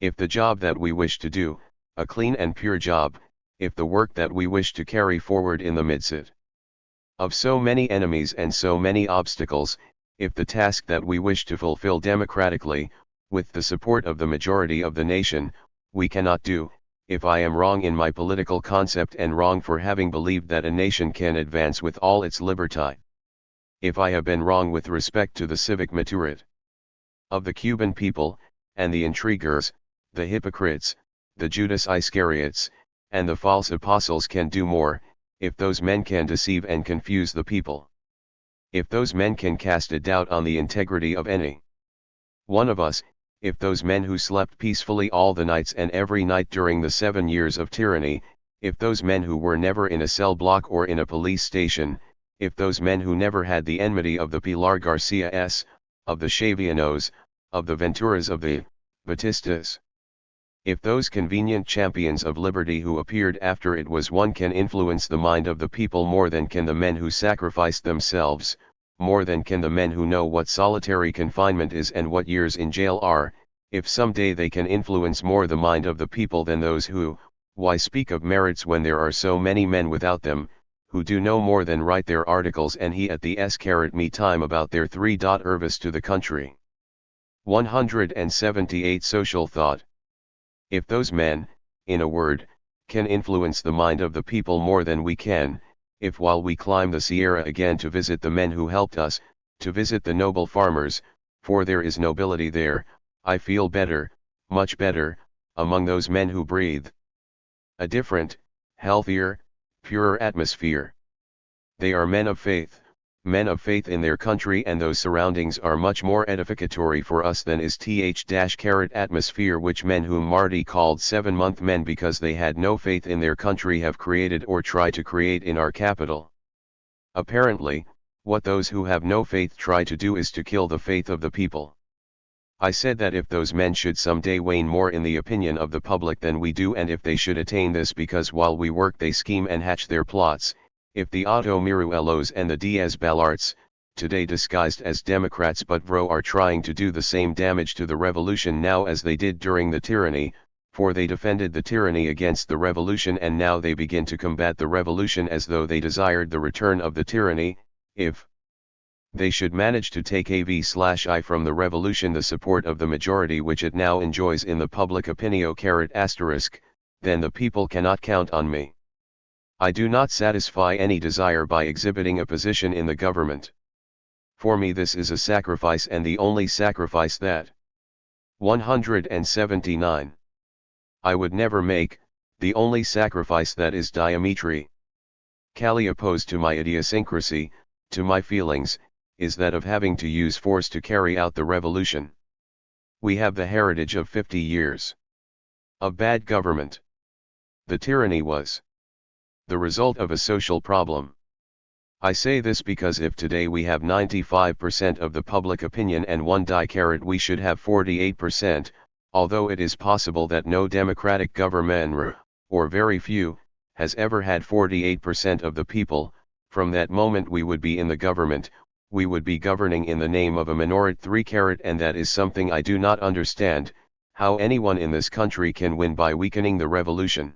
If the job that we wish to do, a clean and pure job, if the work that we wish to carry forward in the midst of so many enemies and so many obstacles, if the task that we wish to fulfill democratically, with the support of the majority of the nation, we cannot do, if I am wrong in my political concept and wrong for having believed that a nation can advance with all its liberty, if I have been wrong with respect to the civic maturity of the Cuban people, and the intriguers, the hypocrites, the Judas Iscariots, and the false apostles can do more, if those men can deceive and confuse the people. If those men can cast a doubt on the integrity of any one of us, if those men who slept peacefully all the nights and every night during the 7 years of tyranny, if those men who were never in a cell block or in a police station, if those men who never had the enmity of the Pilar Garcias, of the Chavianos, of the Venturas, of the Batistas, if those convenient champions of liberty who appeared after it was won can influence the mind of the people more than can the men who sacrificed themselves, more than can the men who know what solitary confinement is and what years in jail are, if some day they can influence more the mind of the people than those who, why speak of merits when there are so many men without them, who do no more than write their articles and he at the me time about their service to the country. 178 Social thought. If those men, in a word, can influence the mind of the people more than we can, if while we climb the Sierra again to visit the men who helped us, to visit the noble farmers, for there is nobility there, I feel better, much better, among those men who breathe a different, healthier, purer atmosphere. They are men of faith in their country, and those surroundings are much more edificatory for us than is atmosphere which men whom Marty called 7-month men because they had no faith in their country have created or try to create in our capital. Apparently, what those who have no faith try to do is to kill the faith of the people. I said that if those men should some day wane more in the opinion of the public than we do, and if they should attain this because while we work they scheme and hatch their plots, if the Otto Miruelos and the Diaz Balarts, today disguised as Democrats but are trying to do the same damage to the revolution now as they did during the tyranny, for they defended the tyranny against the revolution and now they begin to combat the revolution as though they desired the return of the tyranny, if they should manage to take AV/I from the revolution the support of the majority which it now enjoys in the public opinio **, then the people cannot count on me. I do not satisfy any desire by exhibiting a position in the government. For me this is a sacrifice and the only sacrifice that 179. I would never make, the only sacrifice that is diametrically opposed to my idiosyncrasy, to my feelings, is that of having to use force to carry out the revolution. We have the heritage of 50 years of bad government. The tyranny was the result of a social problem. I say this because if today we have 95% of the public opinion and we should have 48%, although it is possible that no democratic government, or very few, has ever had 48% of the people, from that moment we would be in the government, we would be governing in the name of a minority 3 and that is something I do not understand, how anyone in this country can win by weakening the revolution.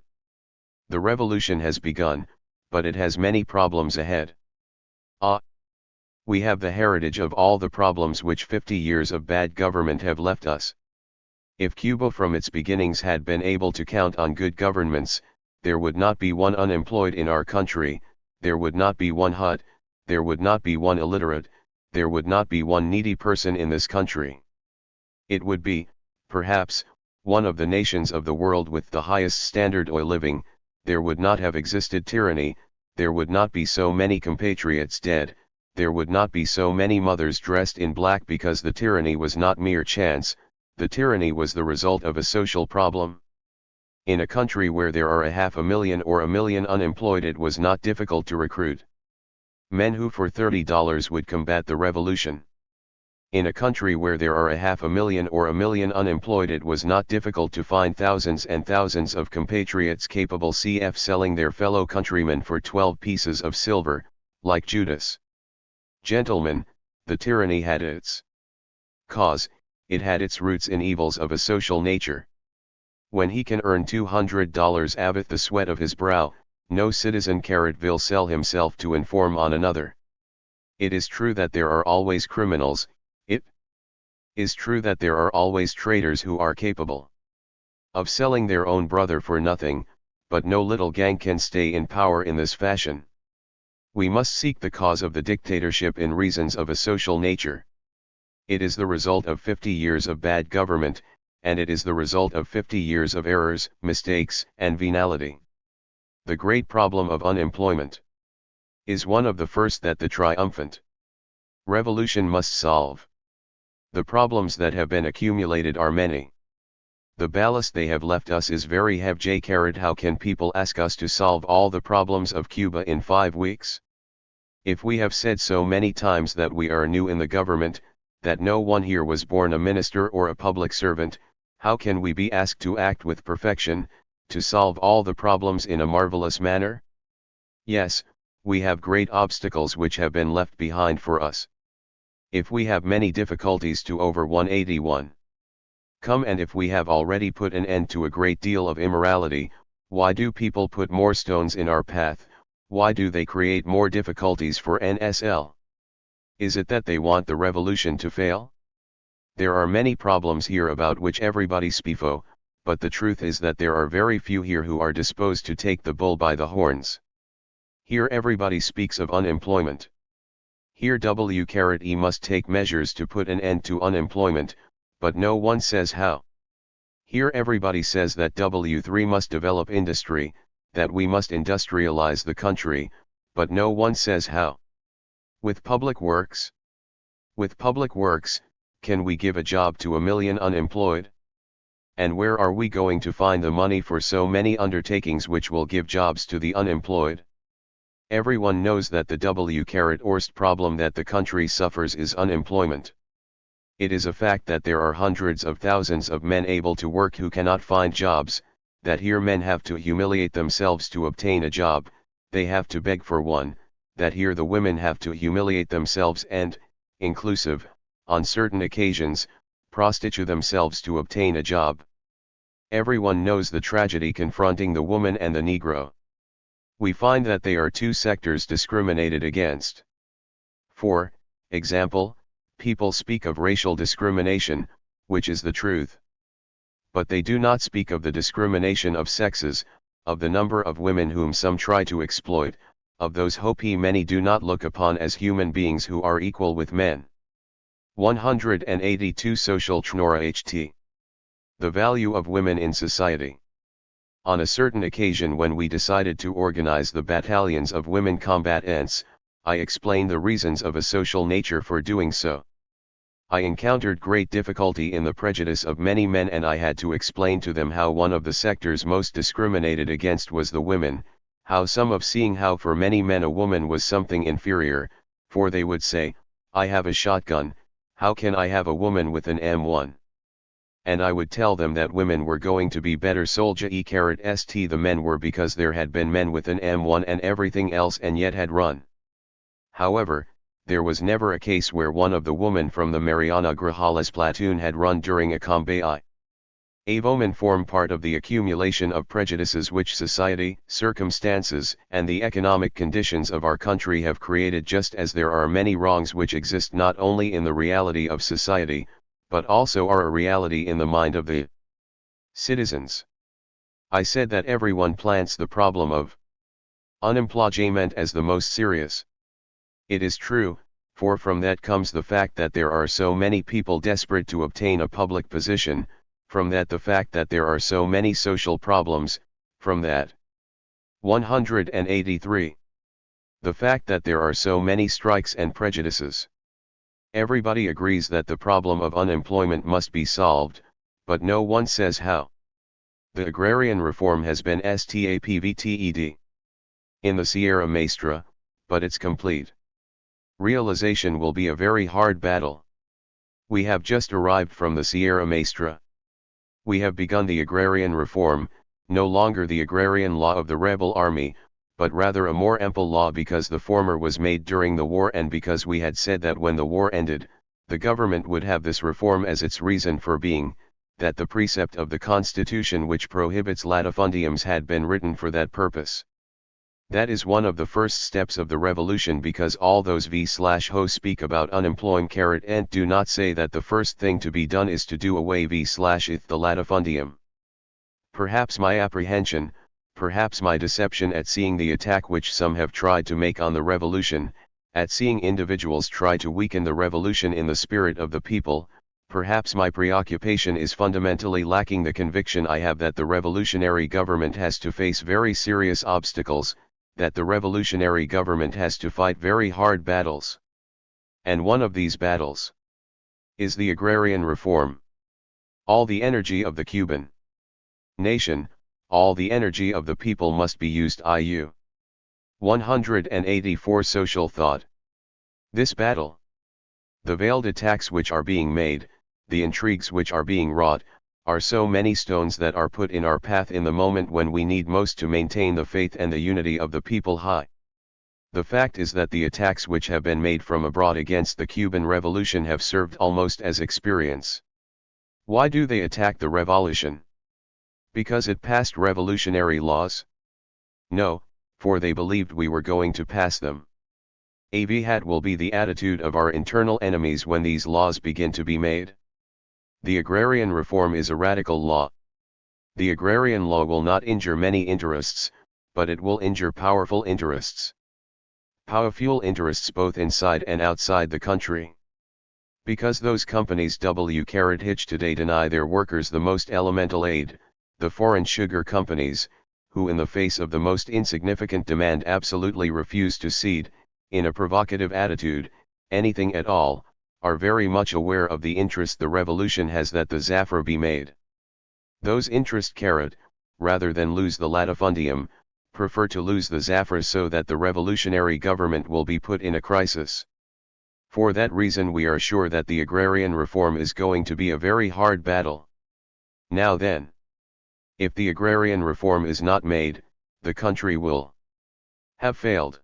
The revolution has begun, but it has many problems ahead. We have the heritage of all the problems which 50 years of bad government have left us. If Cuba from its beginnings had been able to count on good governments, there would not be one unemployed in our country, there would not be one hut, there would not be one illiterate, there would not be one needy person in this country. It would be, perhaps, one of the nations of the world with the highest standard of living. There would not have existed tyranny, there would not be so many compatriots dead, there would not be so many mothers dressed in black because the tyranny was not mere chance, the tyranny was the result of a social problem. In a country where there are 500,000 or 1,000,000 unemployed, it was not difficult to recruit men who for $30 would combat the revolution. In a country where there are 500,000 or 1,000,000 unemployed, it was not difficult to find thousands and thousands of compatriots capable of selling their fellow countrymen for 12 pieces of silver, like Judas. Gentlemen, the tyranny had its cause, it had its roots in evils of a social nature. When he can earn $200 with the sweat of his brow, no citizen will sell himself to inform on another. It is true that there are always criminals, it is true that there are always traitors who are capable of selling their own brother for nothing, but no little gang can stay in power in this fashion. We must seek the cause of the dictatorship in reasons of a social nature. It is the result of 50 years of bad government, and it is the result of 50 years of errors, mistakes, and venality. The great problem of unemployment is one of the first that the triumphant revolution must solve. The problems that have been accumulated are many. The ballast they have left us is very heavy. How can people ask us to solve all the problems of Cuba in 5 weeks? If we have said so many times that we are new in the government, that no one here was born a minister or a public servant, how can we be asked to act with perfection, to solve all the problems in a marvelous manner? Yes, we have great obstacles which have been left behind for us. If we have many difficulties to over 181. Come, and if we have already put an end to a great deal of immorality, why do people put more stones in our path? Why do they create more difficulties for NSL? Is it that they want the revolution to fail? There are many problems here about which everybody speaks, but the truth is that there are very few here who are disposed to take the bull by the horns. Here everybody speaks of unemployment. Here W-E must take measures to put an end to unemployment, but no one says how. Here everybody says that W3 must develop industry, that we must industrialize the country, but no one says how. With public works? With public works, can we give a job to 1,000,000 unemployed? And where are we going to find the money for so many undertakings which will give jobs to the unemployed? Everyone knows that the W-worst problem that the country suffers is unemployment. It is a fact that there are hundreds of thousands of men able to work who cannot find jobs, that here men have to humiliate themselves to obtain a job, they have to beg for one, that here the women have to humiliate themselves and, inclusive, on certain occasions, prostitute themselves to obtain a job. Everyone knows the tragedy confronting the woman and the Negro. We find that they are two sectors discriminated against. For example, people speak of racial discrimination, which is the truth. But they do not speak of the discrimination of sexes, of the number of women whom some try to exploit, of those many do not look upon as human beings who are equal with men. 182 Social Tnora HT. The value of women in society. On a certain occasion when we decided to organize the battalions of women combatants, I explained the reasons of a social nature for doing so. I encountered great difficulty in the prejudice of many men, and I had to explain to them how one of the sectors most discriminated against was the women, how some of seeing how for many men a woman was something inferior, for they would say, I have a shotgun, how can I have a woman with an M1? And I would tell them that women were going to be better soldier st the men were, because there had been men with an M1 and everything else and yet had run. However, there was never a case where one of the women from the Mariana Grajales platoon had run during a combat. Women form part of the accumulation of prejudices which society, circumstances, and the economic conditions of our country have created, just as there are many wrongs which exist not only in the reality of society, but also are a reality in the mind of the citizens. I said that everyone plants the problem of unemployment as the most serious. It is true, for from that comes the fact that there are so many people desperate to obtain a public position, from that the fact that there are so many social problems, from that 183. The fact that there are so many strikes and prejudices. Everybody agrees that the problem of unemployment must be solved, but no one says how. The agrarian reform has been stapvted in the Sierra Maestra, but its complete realization will be a very hard battle. We have just arrived from the Sierra Maestra. We have begun the agrarian reform, no longer the agrarian law of the rebel army, but rather a more ample law, because the former was made during the war and because we had said that when the war ended, the government would have this reform as its reason for being, that the precept of the Constitution which prohibits latifundiums had been written for that purpose. That is one of the first steps of the revolution, because all those v/ho speak about unemployment and do not say that the first thing to be done is to do away v/ith the latifundium. Perhaps my apprehension, perhaps my deception at seeing the attack which some have tried to make on the revolution, at seeing individuals try to weaken the revolution in the spirit of the people, perhaps my preoccupation is fundamentally lacking the conviction I have that the revolutionary government has to face very serious obstacles, that the revolutionary government has to fight very hard battles. And one of these battles is the agrarian reform. All the energy of the Cuban nation, all the energy of the people must be used. 184 Social thought. This battle, the veiled attacks which are being made, the intrigues which are being wrought, are so many stones that are put in our path in the moment when we need most to maintain the faith and the unity of the people. The fact is that the attacks which have been made from abroad against the Cuban Revolution have served almost as experience. Why do they attack the revolution? Because it passed revolutionary laws? No, for they believed we were going to pass them. That will be the attitude of our internal enemies when these laws begin to be made. The agrarian reform is a radical law. The agrarian law will not injure many interests, but it will injure powerful interests. Powerful interests both inside and outside the country. Because those companies which today deny their workers the most elemental aid, the foreign sugar companies, who in the face of the most insignificant demand absolutely refuse to cede, in a provocative attitude, anything at all, are very much aware of the interest the revolution has that the Zafra be made. Those interest rather than lose the latifundium, prefer to lose the Zafra so that the revolutionary government will be put in a crisis. For that reason we are sure that the agrarian reform is going to be a very hard battle. Now then, if the agrarian reform is not made, the country will have failed.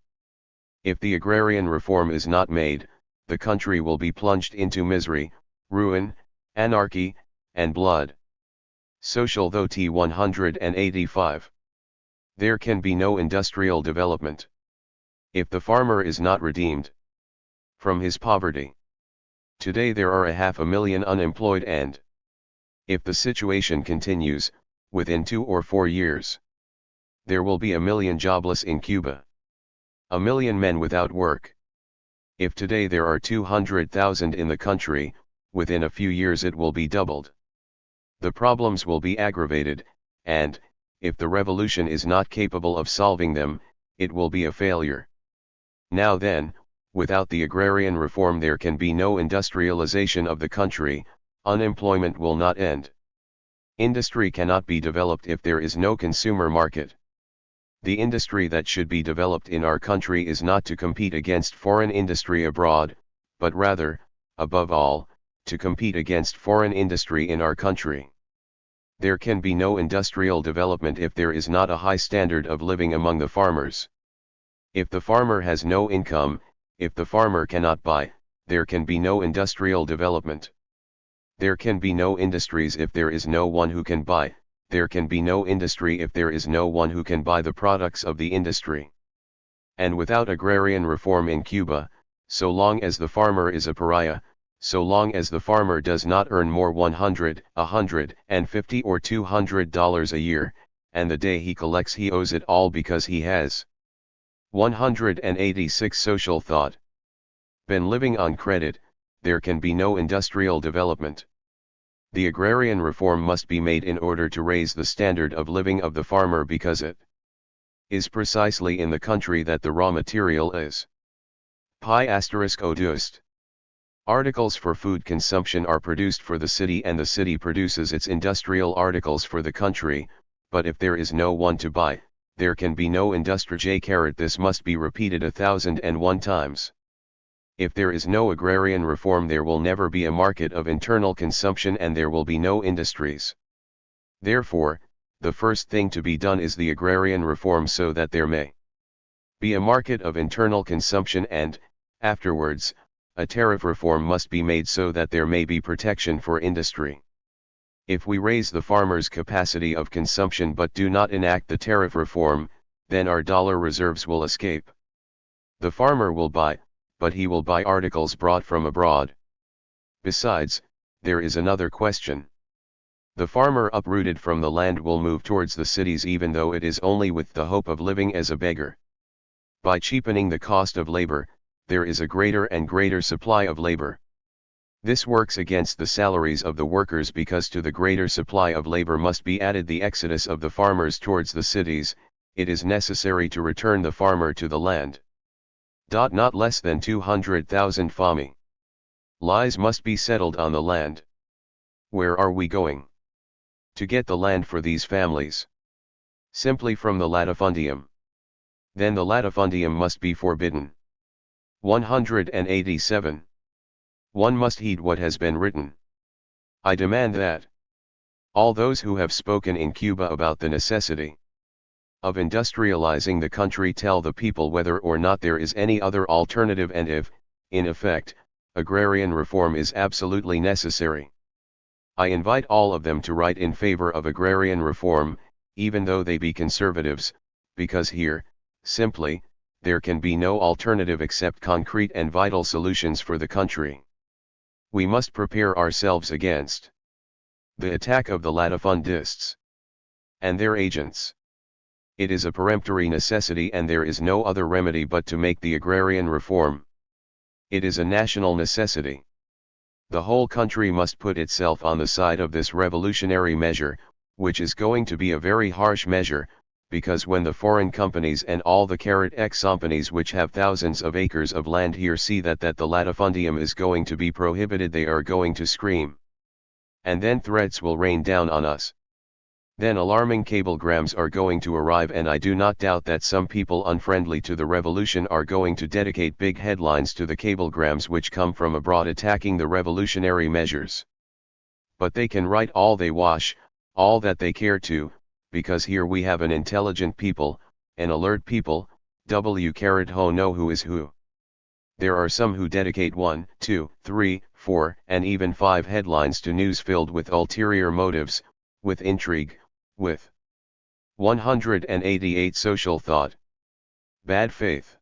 If the agrarian reform is not made, the country will be plunged into misery, ruin, anarchy, and blood. Social though T185. There can be no industrial development if the farmer is not redeemed from his poverty. Today there are 500,000 unemployed, and if the situation continues, within 2 or 4 years, there will be 1 million jobless in Cuba. 1 million men without work. If today there are 200,000 in the country, within a few years it will be doubled. The problems will be aggravated, and, if the revolution is not capable of solving them, it will be a failure. Now then, without the agrarian reform there can be no industrialization of the country, unemployment will not end. Industry cannot be developed if there is no consumer market. The industry that should be developed in our country is not to compete against foreign industry abroad, but rather, above all, to compete against foreign industry in our country. There can be no industrial development if there is not a high standard of living among the farmers. If the farmer has no income, if the farmer cannot buy, there can be no industrial development. There can be no industries if there is no one who can buy. There can be no industry if there is no one who can buy the products of the industry. And without agrarian reform in Cuba, so long as the farmer is a pariah, so long as the farmer does not earn more $100, $150 or $200 a year, and the day he collects he owes it all because he has 186 Social thought. Been living on credit, there can be no industrial development. The agrarian reform must be made in order to raise the standard of living of the farmer, because it is precisely in the country that the raw material is. **Odust. Articles for food consumption are produced for the city, and the city produces its industrial articles for the country, but if there is no one to buy, there can be no industry. This must be repeated 1,001 times. If there is no agrarian reform, there will never be a market of internal consumption and there will be no industries. Therefore, the first thing to be done is the agrarian reform so that there may be a market of internal consumption and, afterwards, a tariff reform must be made so that there may be protection for industry. If we raise the farmers' capacity of consumption but do not enact the tariff reform, then our dollar reserves will escape. The farmer will buy, but he will buy articles brought from abroad. Besides, there is another question. The farmer uprooted from the land will move towards the cities even though it is only with the hope of living as a beggar. By cheapening the cost of labor, there is a greater and greater supply of labor. This works against the salaries of the workers because to the greater supply of labor must be added the exodus of the farmers towards the cities. It is necessary to return the farmer to the land. Not less than 200,000 fami. Lies must be settled on the land. Where are we going to get the land for these families? Simply from the latifundium. Then the latifundium must be forbidden. 187. One must heed what has been written. I demand that all those who have spoken in Cuba about the necessity of industrializing the country tell the people whether or not there is any other alternative and if, in effect, agrarian reform is absolutely necessary. I invite all of them to write in favor of agrarian reform, even though they be conservatives, because here, simply, there can be no alternative except concrete and vital solutions for the country. We must prepare ourselves against the attack of the latifundists and their agents. It is a peremptory necessity and there is no other remedy but to make the agrarian reform. It is a national necessity. The whole country must put itself on the side of this revolutionary measure, which is going to be a very harsh measure, because when the foreign companies and all the X companies which have thousands of acres of land here see that the latifundium is going to be prohibited, they are going to scream. And then threats will rain down on us. Then alarming cablegrams are going to arrive, and I do not doubt that some people unfriendly to the revolution are going to dedicate big headlines to the cablegrams which come from abroad attacking the revolutionary measures. But they can write all they wish, all that they care to, because here we have an intelligent people, an alert people, who know who is who. There are some who dedicate 1, 2, 3, 4, and even 5 headlines to news filled with ulterior motives, with intrigue, with 188 social thought. Bad faith.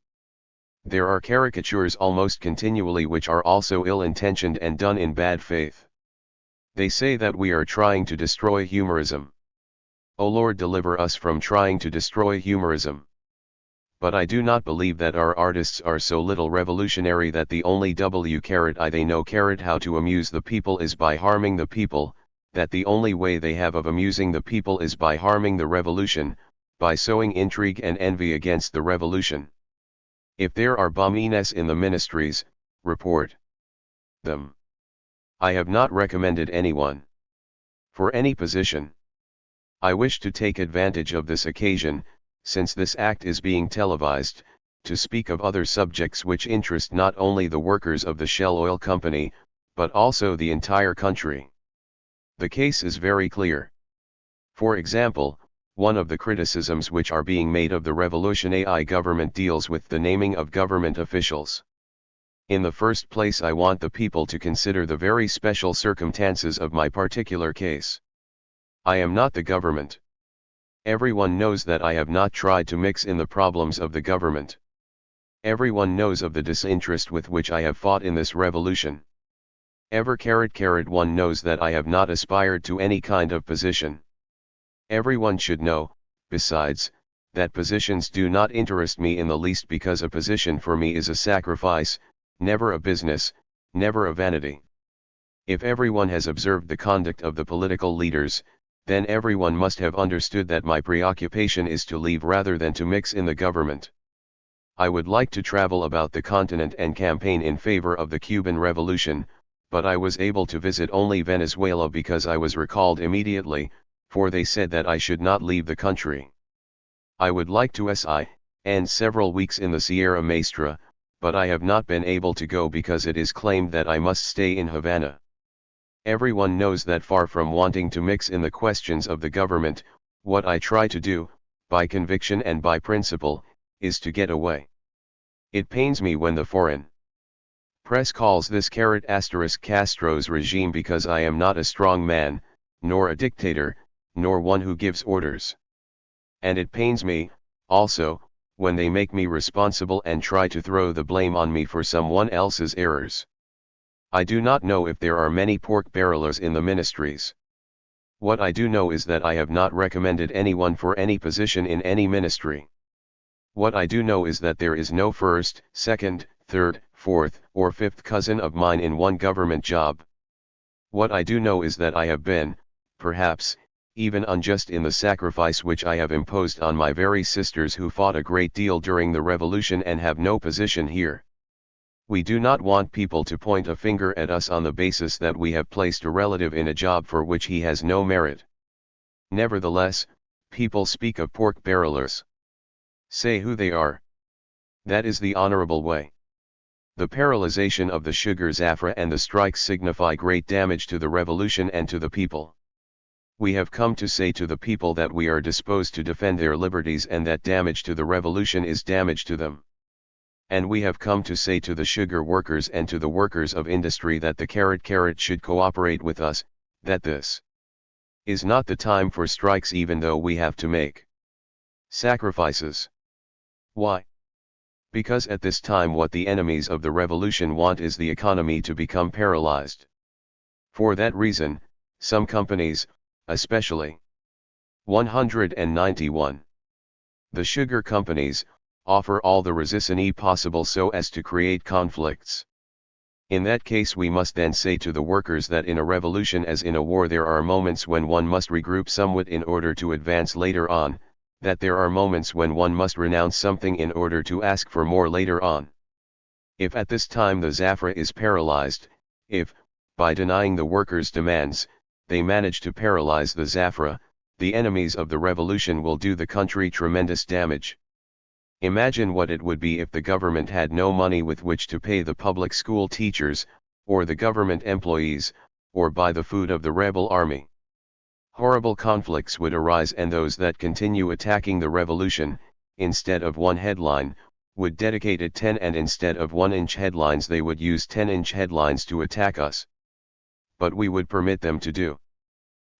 There are caricatures almost continually which are also ill-intentioned and done in bad faith. They say that we are trying to destroy humorism. O Lord, deliver us from trying to destroy humorism. But I do not believe that our artists are so little revolutionary that the only they know how to amuse the people is by harming the people, that the only way they have of amusing the people is by harming the revolution, by sowing intrigue and envy against the revolution. If there are bumines in the ministries, report them. I have not recommended anyone for any position. I wish to take advantage of this occasion, since this act is being televised, to speak of other subjects which interest not only the workers of the Shell Oil Company, but also the entire country. The case is very clear. For example, one of the criticisms which are being made of the revolutionary government deals with the naming of government officials. In the first place, I want the people to consider the very special circumstances of my particular case. I am not the government. Everyone knows that I have not tried to mix in the problems of the government. Everyone knows of the disinterest with which I have fought in this revolution. One knows that I have not aspired to any kind of position. Everyone should know, besides, that positions do not interest me in the least, because a position for me is a sacrifice, never a business, never a vanity. If everyone has observed the conduct of the political leaders, then everyone must have understood that my preoccupation is to leave rather than to mix in the government. I would like to travel about the continent and campaign in favor of the Cuban Revolution, but I was able to visit only Venezuela because I was recalled immediately, for they said that I should not leave the country. I would like to end several weeks in the Sierra Maestra, but I have not been able to go because it is claimed that I must stay in Havana. Everyone knows that far from wanting to mix in the questions of the government, what I try to do, by conviction and by principle, is to get away. It pains me when the foreign press calls this Castro's regime because I am not a strong man, nor a dictator, nor one who gives orders. And it pains me, also, when they make me responsible and try to throw the blame on me for someone else's errors. I do not know if there are many pork barrelers in the ministries. What I do know is that I have not recommended anyone for any position in any ministry. What I do know is that there is no first, second, third, fourth, or fifth cousin of mine in one government job. What I do know is that I have been, perhaps, even unjust in the sacrifice which I have imposed on my very sisters who fought a great deal during the revolution and have no position here. We do not want people to point a finger at us on the basis that we have placed a relative in a job for which he has no merit. Nevertheless, people speak of pork barrelers. Say who they are. That is the honorable way. The paralyzation of the sugar Zafra and the strikes signify great damage to the revolution and to the people. We have come to say to the people that we are disposed to defend their liberties and that damage to the revolution is damage to them. And we have come to say to the sugar workers and to the workers of industry that the should cooperate with us, that this is not the time for strikes even though we have to make sacrifices. Why? Because at this time what the enemies of the revolution want is the economy to become paralyzed. For that reason, some companies, especially 191. The sugar companies, offer all the resistance possible so as to create conflicts. In that case we must then say to the workers that in a revolution as in a war there are moments when one must regroup somewhat in order to advance later on, that there are moments when one must renounce something in order to ask for more later on. If at this time the Zafra is paralyzed, if, by denying the workers' demands, they manage to paralyze the Zafra, the enemies of the revolution will do the country tremendous damage. Imagine what it would be if the government had no money with which to pay the public school teachers, or the government employees, or buy the food of the rebel army. Horrible conflicts would arise and those that continue attacking the revolution, instead of one headline, would dedicate it 10 and instead of 1-inch headlines they would use 10-inch headlines to attack us. But we would permit them to do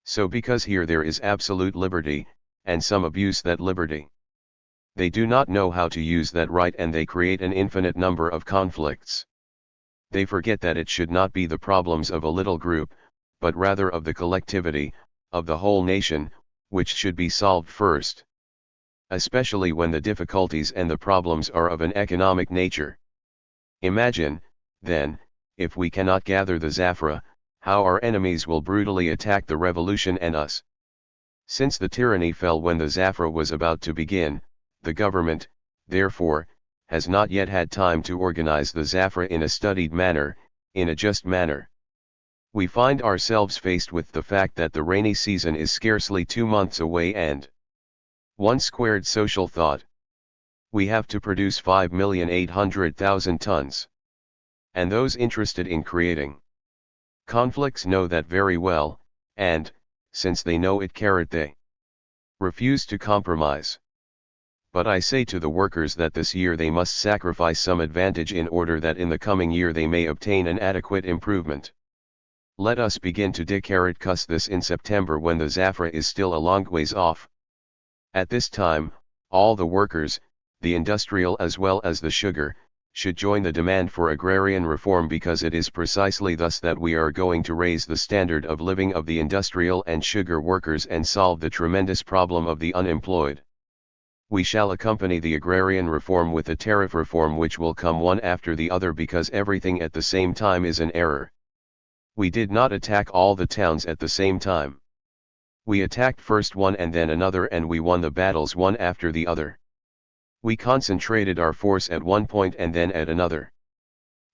so because here there is absolute liberty, and some abuse that liberty. They do not know how to use that right and they create an infinite number of conflicts. They forget that it should not be the problems of a little group, but rather of the collectivity, of the whole nation, which should be solved first. Especially when the difficulties and the problems are of an economic nature. Imagine, then, if we cannot gather the Zafra, how our enemies will brutally attack the revolution and us. Since the tyranny fell when the Zafra was about to begin, the government, therefore, has not yet had time to organize the Zafra in a studied manner, in a just manner. We find ourselves faced with the fact that the rainy season is scarcely 2 months away and 1 squared social thought. We have to produce 5,800,000 tons. And those interested in creating conflicts know that very well, and, since they know it, they refuse to compromise. But I say to the workers that this year they must sacrifice some advantage in order that in the coming year they may obtain an adequate improvement. Let us begin to discuss this in September when the Zafra is still a long ways off. At this time, all the workers, the industrial as well as the sugar, should join the demand for agrarian reform because it is precisely thus that we are going to raise the standard of living of the industrial and sugar workers and solve the tremendous problem of the unemployed. We shall accompany the agrarian reform with a tariff reform which will come one after the other because everything at the same time is an error. We did not attack all the towns at the same time. We attacked first one and then another and we won the battles one after the other. We concentrated our force at one point and then at another.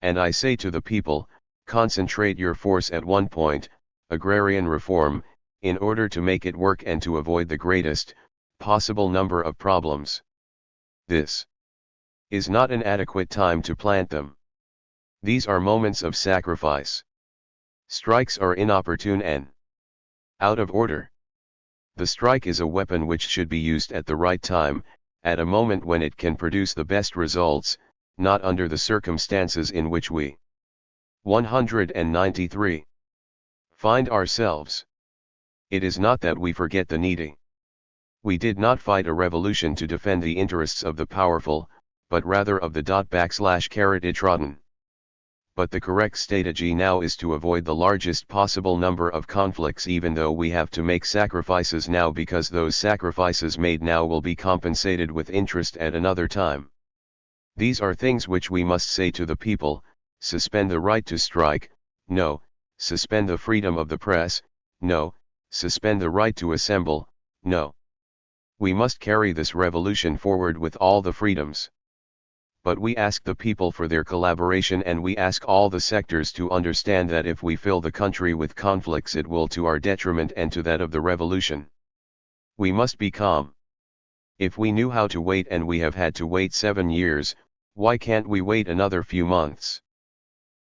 And I say to the people, concentrate your force at one point, agrarian reform, in order to make it work and to avoid the greatest possible number of problems. This is not an adequate time to plant them. These are moments of sacrifice. Strikes are inopportune and out of order. The strike is a weapon which should be used at the right time, at a moment when it can produce the best results, not under the circumstances in which we 193 find ourselves. It is not that we forget the needy. We did not fight a revolution to defend the interests of the powerful, but rather of the _didtrotten. But the correct strategy now is to avoid the largest possible number of conflicts, even though we have to make sacrifices now, because those sacrifices made now will be compensated with interest at another time. These are things which we must say to the people: suspend the right to strike, no; suspend the freedom of the press, no; suspend the right to assemble, no. We must carry this revolution forward with all the freedoms. But we ask the people for their collaboration, and we ask all the sectors to understand that if we fill the country with conflicts, it will to our detriment and to that of the revolution. We must be calm. If we knew how to wait, and we have had to wait 7 years, why can't we wait another few months?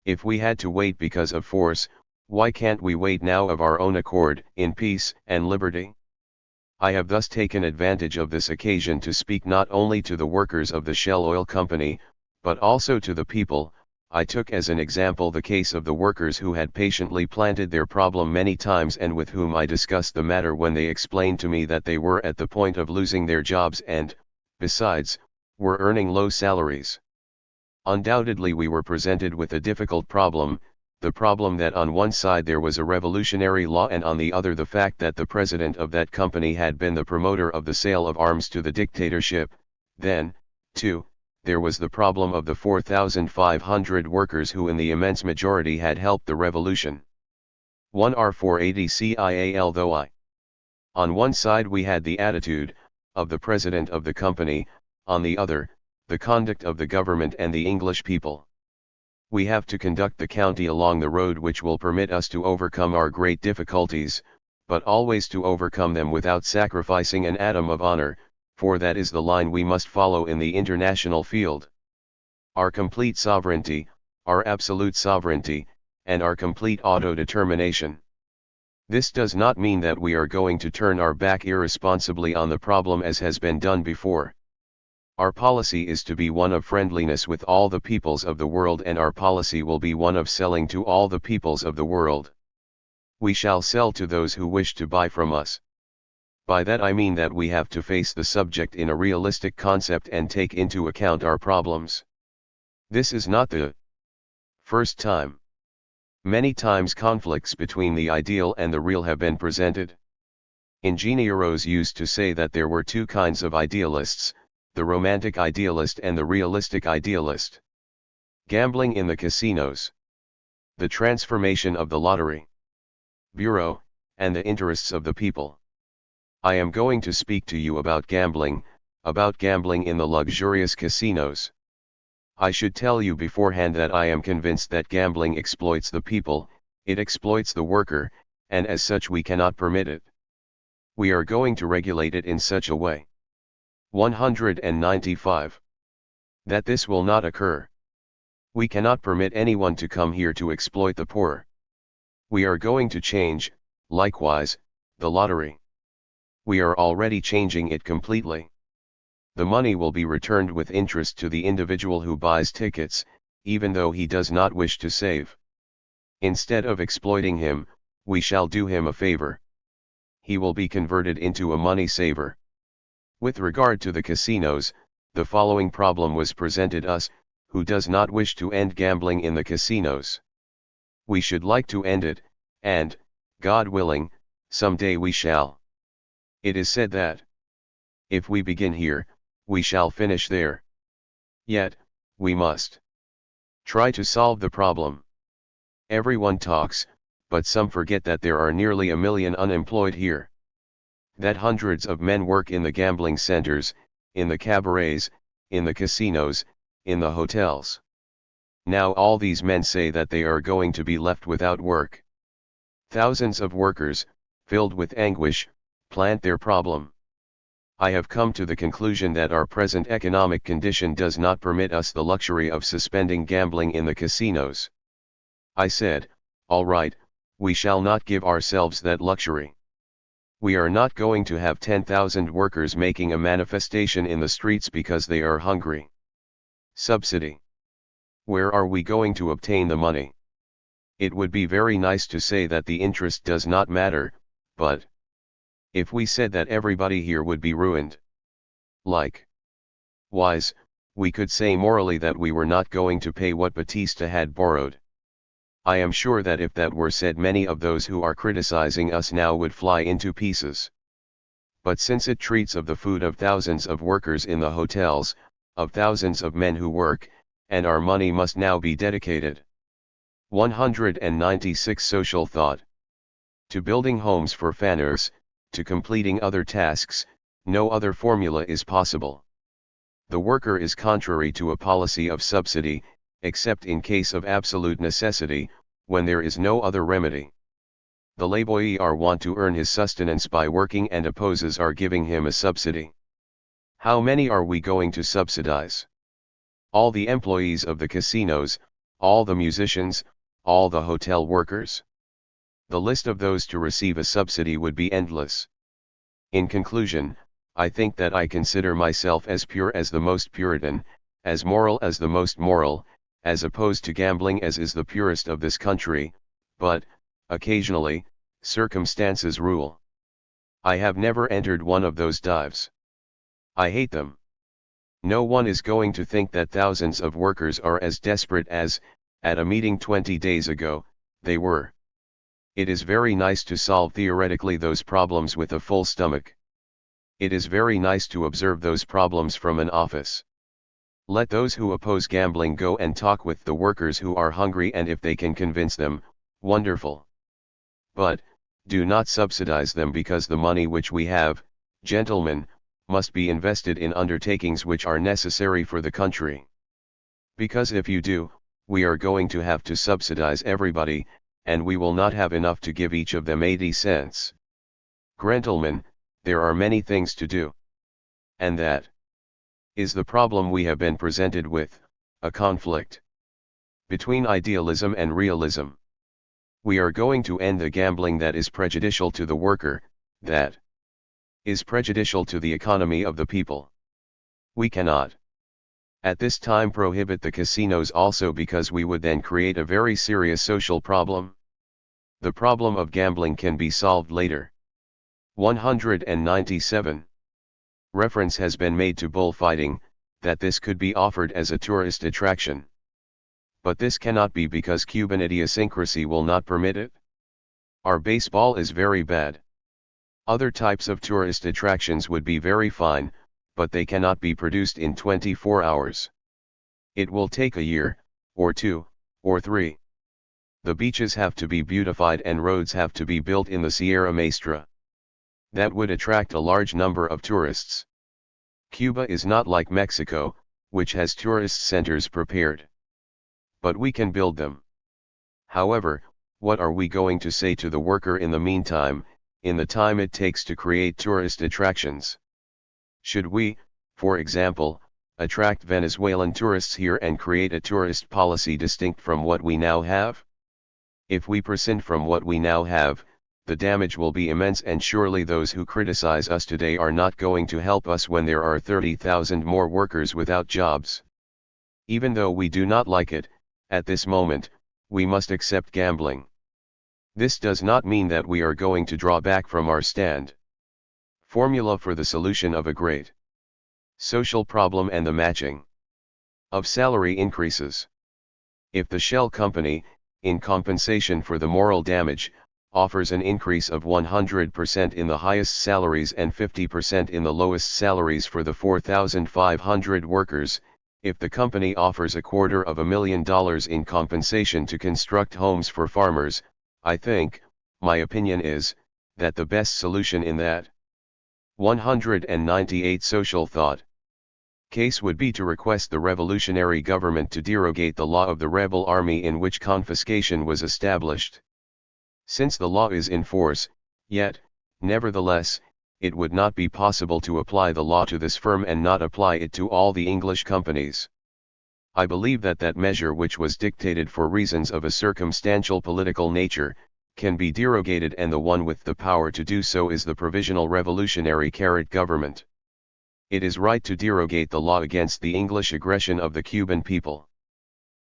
If we had to wait because of force, why can't we wait now of our own accord, in peace and liberty? I have thus taken advantage of this occasion to speak not only to the workers of the Shell Oil Company, but also to the people. I took as an example the case of the workers who had patiently planted their problem many times, and with whom I discussed the matter when they explained to me that they were at the point of losing their jobs and, besides, were earning low salaries. Undoubtedly we were presented with a difficult problem, the problem that on one side there was a revolutionary law, and on the other the fact that the president of that company had been the promoter of the sale of arms to the dictatorship. Then, too, there was the problem of the 4,500 workers who in the immense majority had helped the revolution. 1R480 CIAL. Though on one side we had the attitude of the president of the company, on the other, the conduct of the government and the English people. We have to conduct the county along the road which will permit us to overcome our great difficulties, but always to overcome them without sacrificing an atom of honor, for that is the line we must follow in the international field. Our complete sovereignty, our absolute sovereignty, and our complete auto-determination. This does not mean that we are going to turn our back irresponsibly on the problem as has been done before. Our policy is to be one of friendliness with all the peoples of the world, and our policy will be one of selling to all the peoples of the world. We shall sell to those who wish to buy from us. By that I mean that we have to face the subject in a realistic concept and take into account our problems. This is not the first time. Many times conflicts between the ideal and the real have been presented. Ingenieros used to say that there were two kinds of idealists, the romantic idealist and the realistic idealist. Gambling in the casinos, the transformation of the lottery bureau, and the interests of the people. I am going to speak to you about gambling in the luxurious casinos. I should tell you beforehand that I am convinced that gambling exploits the people, it exploits the worker, and as such we cannot permit it. We are going to regulate it in such a way. 195. That this will not occur. We cannot permit anyone to come here to exploit the poor. We are going to change, likewise, the lottery. We are already changing it completely. The money will be returned with interest to the individual who buys tickets, even though he does not wish to save. Instead of exploiting him, we shall do him a favor. He will be converted into a money saver. With regard to the casinos, the following problem was presented us: who does not wish to end gambling in the casinos? We should like to end it, and, God willing, some day we shall. It is said that if we begin here, we shall finish there. Yet, we must try to solve the problem. Everyone talks, but some forget that there are nearly 1 million unemployed here. That hundreds of men work in the gambling centers, in the cabarets, in the casinos, in the hotels. Now all these men say that they are going to be left without work. Thousands of workers, filled with anguish, plant their problem. I have come to the conclusion that our present economic condition does not permit us the luxury of suspending gambling in the casinos. I said, all right, we shall not give ourselves that luxury. We are not going to have 10,000 workers making a manifestation in the streets because they are hungry. Subsidy. Where are we going to obtain the money? It would be very nice to say that the interest does not matter, but if we said that everybody here would be ruined. Likewise, we could say morally that we were not going to pay what Batista had borrowed. I am sure that if that were said, many of those who are criticizing us now would fly into pieces. But since it treats of the food of thousands of workers in the hotels, of thousands of men who work, and our money must now be dedicated. 196 Social thought. To building homes for fanners, to completing other tasks, no other formula is possible. The worker is contrary to a policy of subsidy, except in case of absolute necessity, when there is no other remedy. The laboyer want to earn his sustenance by working and opposes our giving him a subsidy. How many are we going to subsidize? All the employees of the casinos, all the musicians, all the hotel workers? The list of those to receive a subsidy would be endless. In conclusion, I think that I consider myself as pure as the most Puritan, as moral as the most moral, as opposed to gambling as is the purest of this country, but, occasionally, circumstances rule. I have never entered one of those dives. I hate them. No one is going to think that thousands of workers are as desperate as, at a meeting 20 days ago, they were. It is very nice to solve theoretically those problems with a full stomach. It is very nice to observe those problems from an office. Let those who oppose gambling go and talk with the workers who are hungry, and if they can convince them, wonderful. But, do not subsidize them, because the money which we have, gentlemen, must be invested in undertakings which are necessary for the country. Because if you do, we are going to have to subsidize everybody, and we will not have enough to give each of them 80 cents. Gentlemen, there are many things to do. And that is the problem we have been presented with, a conflict between idealism and realism. We are going to end the gambling that is prejudicial to the worker, that is prejudicial to the economy of the people. We cannot, at this time, prohibit the casinos also, because we would then create a very serious social problem. The problem of gambling can be solved later. 197. Reference has been made to bullfighting, that this could be offered as a tourist attraction. But this cannot be, because Cuban idiosyncrasy will not permit it. Our baseball is very bad. Other types of tourist attractions would be very fine, but they cannot be produced in 24 hours. It will take a year, or 2, or 3. The beaches have to be beautified and roads have to be built in the Sierra Maestra. That would attract a large number of tourists. Cuba is not like Mexico, which has tourist centers prepared. But we can build them. However, what are we going to say to the worker in the meantime, in the time it takes to create tourist attractions? Should we, for example, attract Venezuelan tourists here and create a tourist policy distinct from what we now have? If we prescind from what we now have, the damage will be immense, and surely those who criticize us today are not going to help us when there are 30,000 more workers without jobs. Even though we do not like it, at this moment, we must accept gambling. This does not mean that we are going to draw back from our stand. Formula for the solution of a great social problem and the matching of salary increases. If the Shell Company, in compensation for the moral damage, offers an increase of 100% in the highest salaries and 50% in the lowest salaries for the 4,500 workers, if the company offers $250,000 in compensation to construct homes for farmers, I think, my opinion is, that the best solution in that 198 social thought case would be to request the revolutionary government to derogate the law of the rebel army in which confiscation was established. Since the law is in force, Yet, nevertheless, it would not be possible to apply the law to this firm and not apply it to all the English companies. I believe that that measure which was dictated for reasons of a circumstantial political nature, can be derogated, and the one with the power to do so is the Provisional Revolutionary Government. It is right to derogate the law against the English aggression of the Cuban people.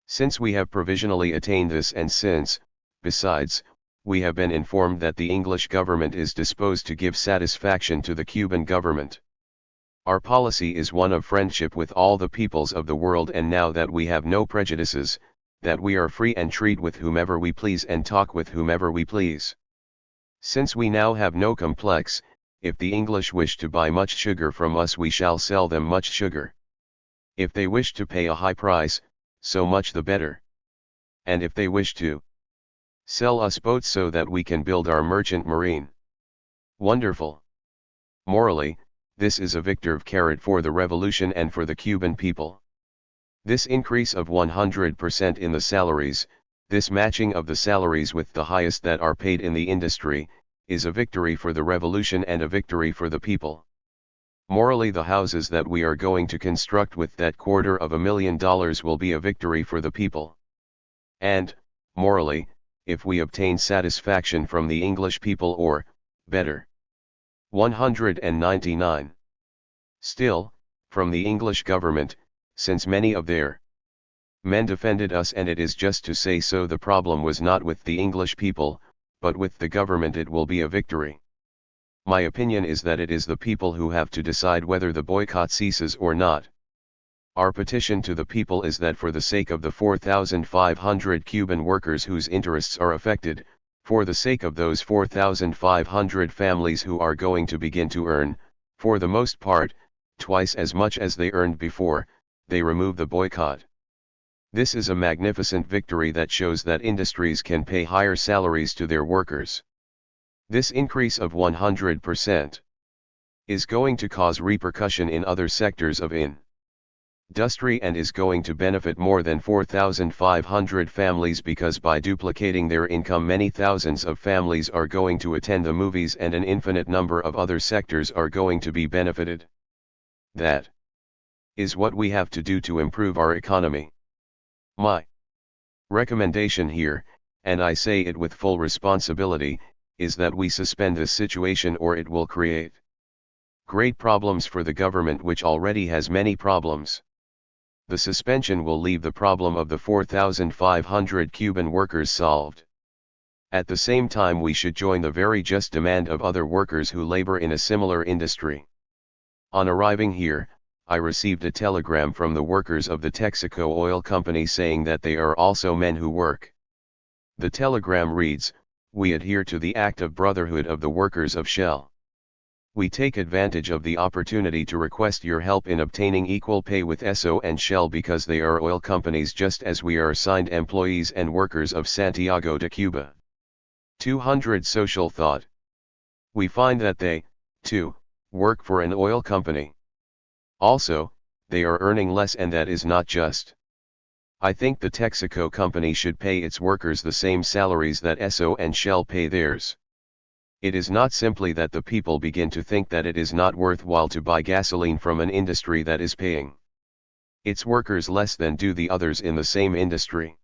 Since we have provisionally attained this, and since, besides, we have been informed that the English government is disposed to give satisfaction to the Cuban government. Our policy is one of friendship with all the peoples of the world, and now that we have no prejudices, that we are free and treat with whomever we please and talk with whomever we please. Since we now have no complex, if the English wish to buy much sugar from us, we shall sell them much sugar. If they wish to pay a high price, so much the better. And if they wish to sell us boats so that we can build our merchant marine. Wonderful. Morally, this is a victory for the revolution and for the Cuban people. This increase of 100% in the salaries, this matching of the salaries with the highest that are paid in the industry, is a victory for the revolution and a victory for the people. Morally, the houses that we are going to construct with that $250,000 will be a victory for the people. And, morally, if we obtain satisfaction from the English people, or, better, 199. Still, from the English government, since many of their men defended us, and it is just to say so, the problem was not with the English people, but with the government, it will be a victory. My opinion is that it is the people who have to decide whether the boycott ceases or not. Our petition to the people is that for the sake of the 4,500 Cuban workers whose interests are affected, for the sake of those 4,500 families who are going to begin to earn, for the most part, twice as much as they earned before, they remove the boycott. This is a magnificent victory that shows that industries can pay higher salaries to their workers. This increase of 100% is going to cause repercussion in other sectors of industry and is going to benefit more than 4,500 families, because by duplicating their income many thousands of families are going to attend the movies and an infinite number of other sectors are going to be benefited. That is what we have to do to improve our economy. My recommendation here, and I say it with full responsibility, is that we suspend this situation, or it will create great problems for the government, which already has many problems. The suspension will leave the problem of the 4,500 Cuban workers solved. At the same time, we should join the very just demand of other workers who labor in a similar industry. On arriving here, I received a telegram from the workers of the Texaco Oil Company saying that they are also men who work. The telegram reads, "We adhere to the Act of Brotherhood of the Workers of Shell. We take advantage of the opportunity to request your help in obtaining equal pay with Esso and Shell, because they are oil companies just as we are assigned employees and workers of Santiago de Cuba." 200 Social thought. We find that they, too, work for an oil company. Also, they are earning less, and that is not just. I think the Texaco company should pay its workers the same salaries that Esso and Shell pay theirs. It is not simply that the people begin to think that it is not worthwhile to buy gasoline from an industry that is paying its workers less than do the others in the same industry.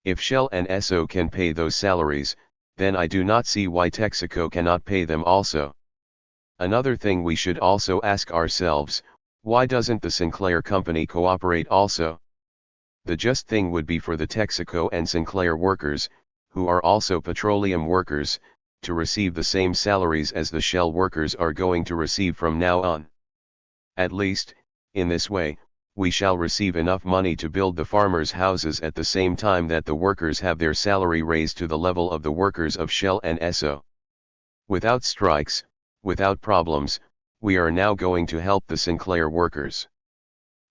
If Shell and Esso can pay those salaries, then I do not see why Texaco cannot pay them also. Another thing we should also ask ourselves, why doesn't the Sinclair company cooperate also? The just thing would be for the Texaco and Sinclair workers, who are also petroleum workers, to receive the same salaries as the Shell workers are going to receive from now on. At least, in this way, we shall receive enough money to build the farmers' houses at the same time that the workers have their salary raised to the level of the workers of Shell and Esso. Without strikes, without problems, we are now going to help the Sinclair workers.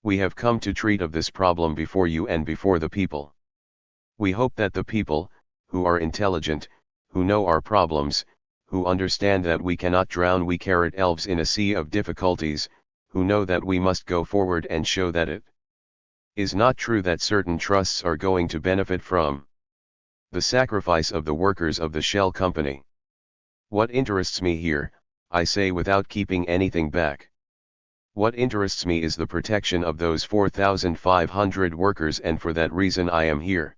We have come to treat of this problem before you and before the people. We hope that the people, who are intelligent, who know our problems, who understand that we cannot drown we carrot elves in a sea of difficulties, who know that we must go forward and show that it is not true that certain trusts are going to benefit from the sacrifice of the workers of the Shell company. What interests me here, I say without keeping anything back. What interests me is the protection of those 4,500 workers, and for that reason I am here.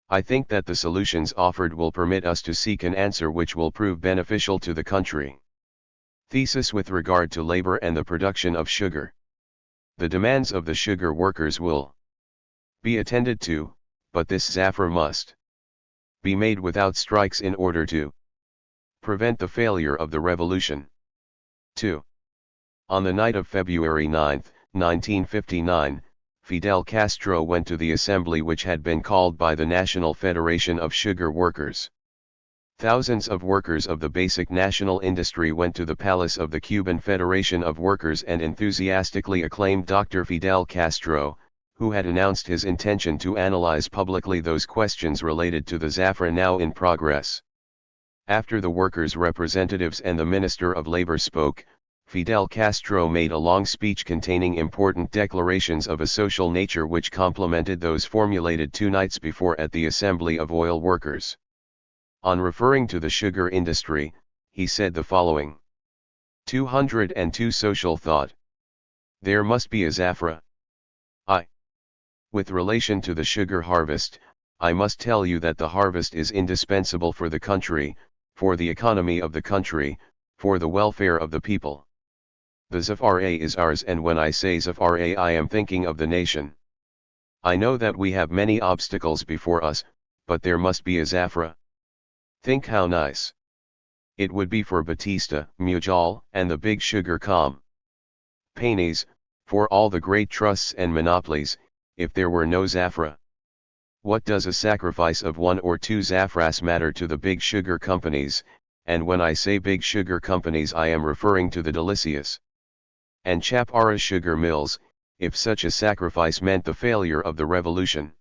I think that the solutions offered will permit us to seek an answer which will prove beneficial to the country. Thesis with regard to labor and the production of sugar. The demands of the sugar workers will be attended to, but this Zafra must be made without strikes in order to prevent the failure of the revolution. 2. On the night of February 9, 1959, Fidel Castro went to the assembly which had been called by the National Federation of Sugar Workers. Thousands of workers of the basic national industry went to the palace of the Cuban Federation of Workers and enthusiastically acclaimed Dr. Fidel Castro, who had announced his intention to analyze publicly those questions related to the Zafra now in progress. After the workers' representatives and the Minister of Labor spoke, Fidel Castro made a long speech containing important declarations of a social nature which complemented those formulated 2 nights before at the Assembly of Oil Workers. On referring to the sugar industry, he said the following. 202 Social thought. There must be a Zafra. With relation to the sugar harvest, I must tell you that the harvest is indispensable for the country, for the economy of the country, for the welfare of the people. The Zafra is ours, and when I say Zafra I am thinking of the nation. I know that we have many obstacles before us, but there must be a Zafra. Think how nice it would be for Batista, Mujal, and the big sugar companies, for all the great trusts and monopolies, if there were no Zafra. What does a sacrifice of 1 or 2 Zafras matter to the big sugar companies? And when I say big sugar companies I am referring to the Delicious and Chaparra sugar mills, if such a sacrifice meant the failure of the revolution.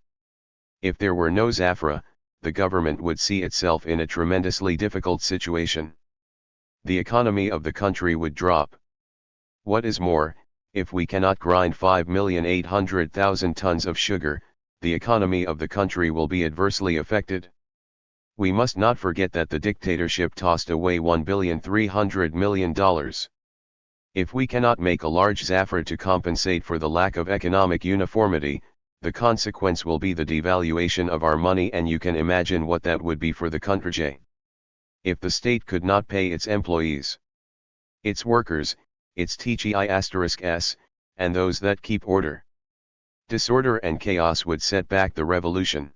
If there were no Zafra, the government would see itself in a tremendously difficult situation. The economy of the country would drop. What is more, if we cannot grind 5,800,000 tons of sugar, the economy of the country will be adversely affected. We must not forget that the dictatorship tossed away $1,300,000,000. If we cannot make a large Zafra to compensate for the lack of economic uniformity, the consequence will be the devaluation of our money, and you can imagine what that would be for the country. If the state could not pay its employees, its workers, its THIRD-s, and those that keep order, disorder and chaos would set back the revolution.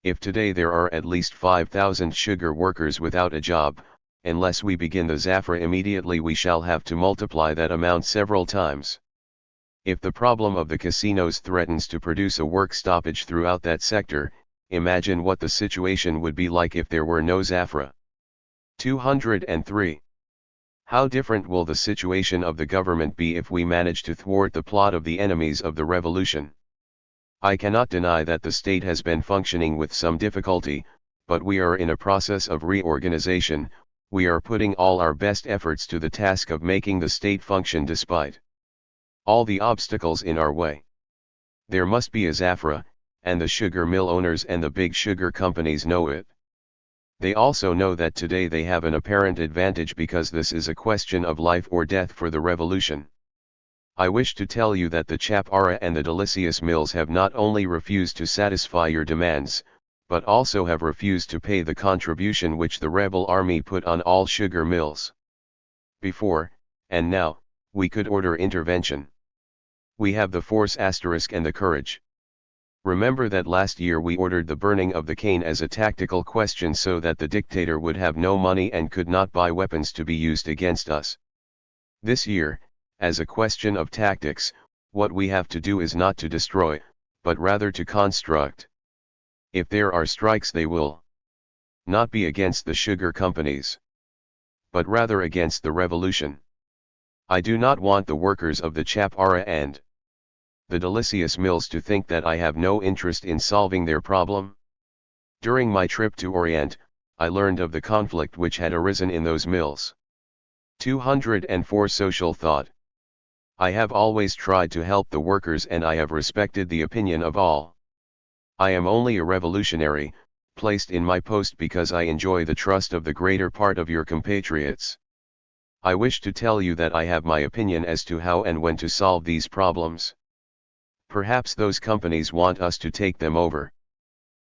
If today there are at least 5,000 sugar workers without a job, unless we begin the Zafra immediately we shall have to multiply that amount several times. If the problem of the casinos threatens to produce a work stoppage throughout that sector, imagine what the situation would be like if there were no Zafra. 203. How different will the situation of the government be if we manage to thwart the plot of the enemies of the revolution? I cannot deny that the state has been functioning with some difficulty, but we are in a process of reorganization. We are putting all our best efforts to the task of making the state function despite all the obstacles in our way. There must be a Zafra, and the sugar mill owners and the big sugar companies know it. They also know that today they have an apparent advantage because this is a question of life or death for the revolution. I wish to tell you that the Chaparra and the Delicious mills have not only refused to satisfy your demands, but also have refused to pay the contribution which the rebel army put on all sugar mills. Before, and now, we could order intervention. We have the force and the courage. Remember that last year we ordered the burning of the cane as a tactical question so that the dictator would have no money and could not buy weapons to be used against us. This year, as a question of tactics, what we have to do is not to destroy, but rather to construct. If there are strikes they will not be against the sugar companies, but rather against the revolution. I do not want the workers of the Chaparra and the Delicious mills to think that I have no interest in solving their problem. During my trip to Orient, I learned of the conflict which had arisen in those mills. 204 Social thought. I have always tried to help the workers and I have respected the opinion of all. I am only a revolutionary, placed in my post because I enjoy the trust of the greater part of your compatriots. I wish to tell you that I have my opinion as to how and when to solve these problems. Perhaps those companies want us to take them over.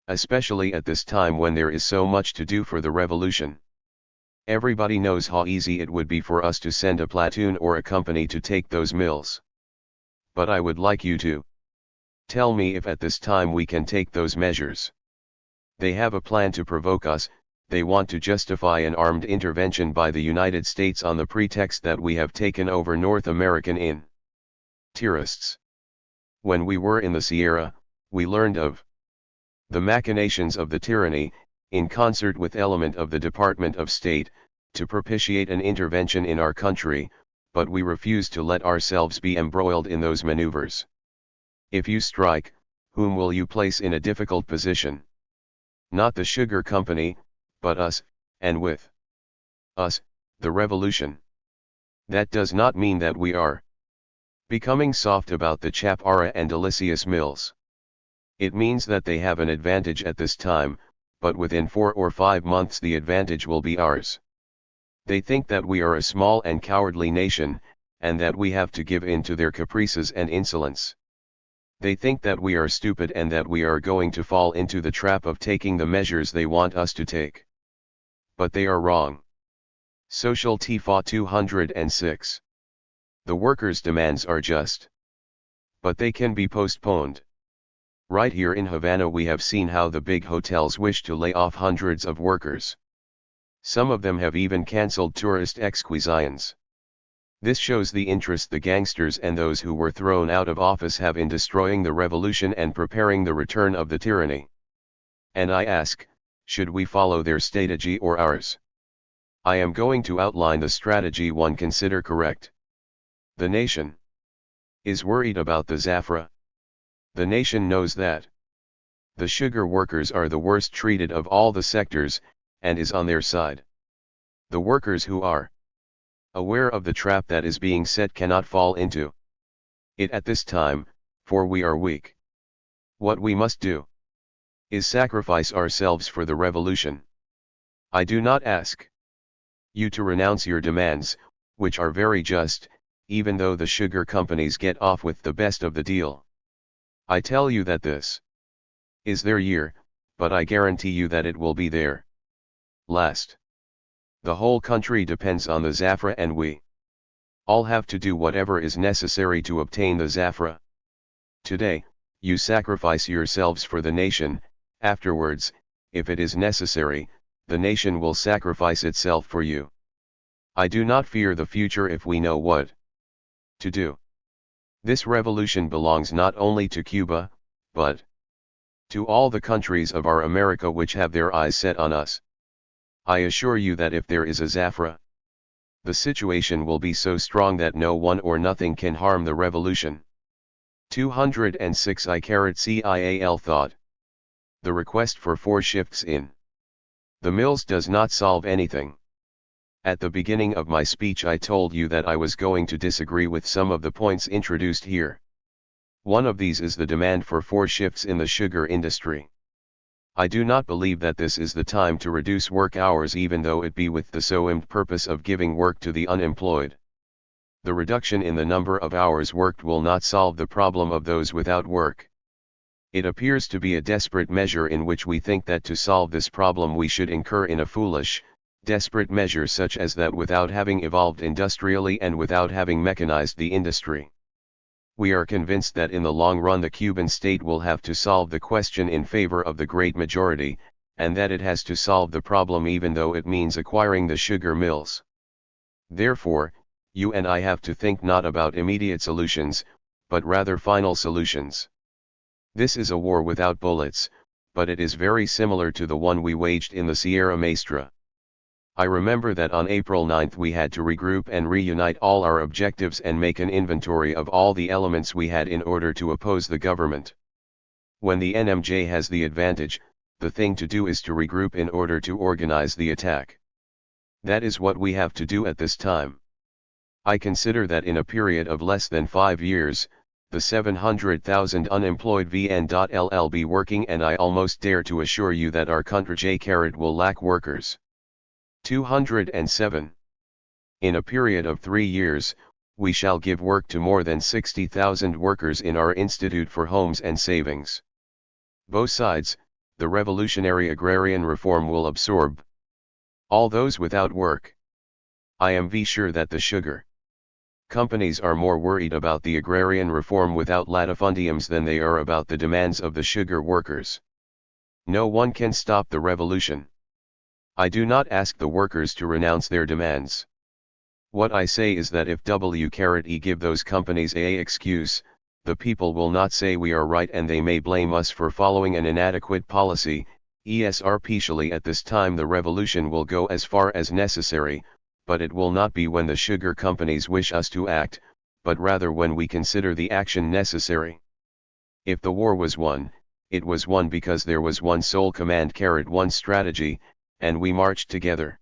Especially at this time when there is so much to do for the revolution. Everybody knows how easy it would be for us to send a platoon or a company to take those mills. But I would like you to tell me if at this time we can take those measures. They have a plan to provoke us. They want to justify an armed intervention by the United States on the pretext that we have taken over North American in terrorists. When we were in the Sierra, we learned of the machinations of the tyranny, in concert with element of the Department of State, to propitiate an intervention in our country, but we refused to let ourselves be embroiled in those maneuvers. If you strike, whom will you place in a difficult position? Not the sugar company, but us, and with us, the revolution. That does not mean that we are becoming soft about the Chapara and Delicious mills. It means that they have an advantage at this time, but within 4 or 5 months the advantage will be ours. They think that we are a small and cowardly nation, and that we have to give in to their caprices and insolence. They think that we are stupid and that we are going to fall into the trap of taking the measures they want us to take. But they are wrong. Social TFA 206. The workers' demands are just. But they can be postponed. Right here in Havana we have seen how the big hotels wish to lay off hundreds of workers. Some of them have even cancelled tourist excursions. This shows the interest the gangsters and those who were thrown out of office have in destroying the revolution and preparing the return of the tyranny. And I ask, should we follow their strategy or ours? I am going to outline the strategy one consider correct. The nation is worried about the Zafra. The nation knows that the sugar workers are the worst treated of all the sectors, and is on their side. The workers who are aware of the trap that is being set cannot fall into it at this time, for we are weak. What we must do is sacrifice ourselves for the revolution. I do not ask you to renounce your demands, which are very just, even though the sugar companies get off with the best of the deal. I tell you that this is their year, but I guarantee you that it will be their last. The whole country depends on the Zafra, and we all have to do whatever is necessary to obtain the Zafra. Today, you sacrifice yourselves for the nation. Afterwards, if it is necessary, the nation will sacrifice itself for you. I do not fear the future if we know what to do. This revolution belongs not only to Cuba, but to all the countries of our America which have their eyes set on us. I assure you that if there is a Zafra, the situation will be so strong that no one or nothing can harm the revolution. 206 I-CIAL thought. The request for 4 shifts in the mills does not solve anything. At the beginning of my speech I told you that I was going to disagree with some of the points introduced here. One of these is the demand for 4 shifts in the sugar industry. I do not believe that this is the time to reduce work hours, even though it be with the so-aimed purpose of giving work to the unemployed. The reduction in the number of hours worked will not solve the problem of those without work. It appears to be a desperate measure in which we think that to solve this problem we should incur in a foolish, desperate measure such as that without having evolved industrially and without having mechanized the industry. We are convinced that in the long run the Cuban state will have to solve the question in favor of the great majority, and that it has to solve the problem even though it means acquiring the sugar mills. Therefore, you and I have to think not about immediate solutions, but rather final solutions. This is a war without bullets, but it is very similar to the one we waged in the Sierra Maestra. I remember that on April 9 we had to regroup and reunite all our objectives and make an inventory of all the elements we had in order to oppose the government. When the NMJ has the advantage, the thing to do is to regroup in order to organize the attack. That is what we have to do at this time. I consider that in a period of less than 5 years, the 700,000 unemployed VN.LL be working, and I almost dare to assure you that our country will lack workers. 207. In a period of 3 years, we shall give work to more than 60,000 workers in our Institute for Homes and Savings. Both sides, the revolutionary agrarian reform will absorb all those without work. I am sure that the sugar companies are more worried about the agrarian reform without latifundiums than they are about the demands of the sugar workers. No one can stop the revolution. I do not ask the workers to renounce their demands. What I say is that if we give those companies an excuse, the people will not say we are right, and they may blame us for following an inadequate policy. Especially at this time the revolution will go as far as necessary, but it will not be when the sugar companies wish us to act, but rather when we consider the action necessary. If the war was won, it was won because there was one sole command, one strategy, and we marched together.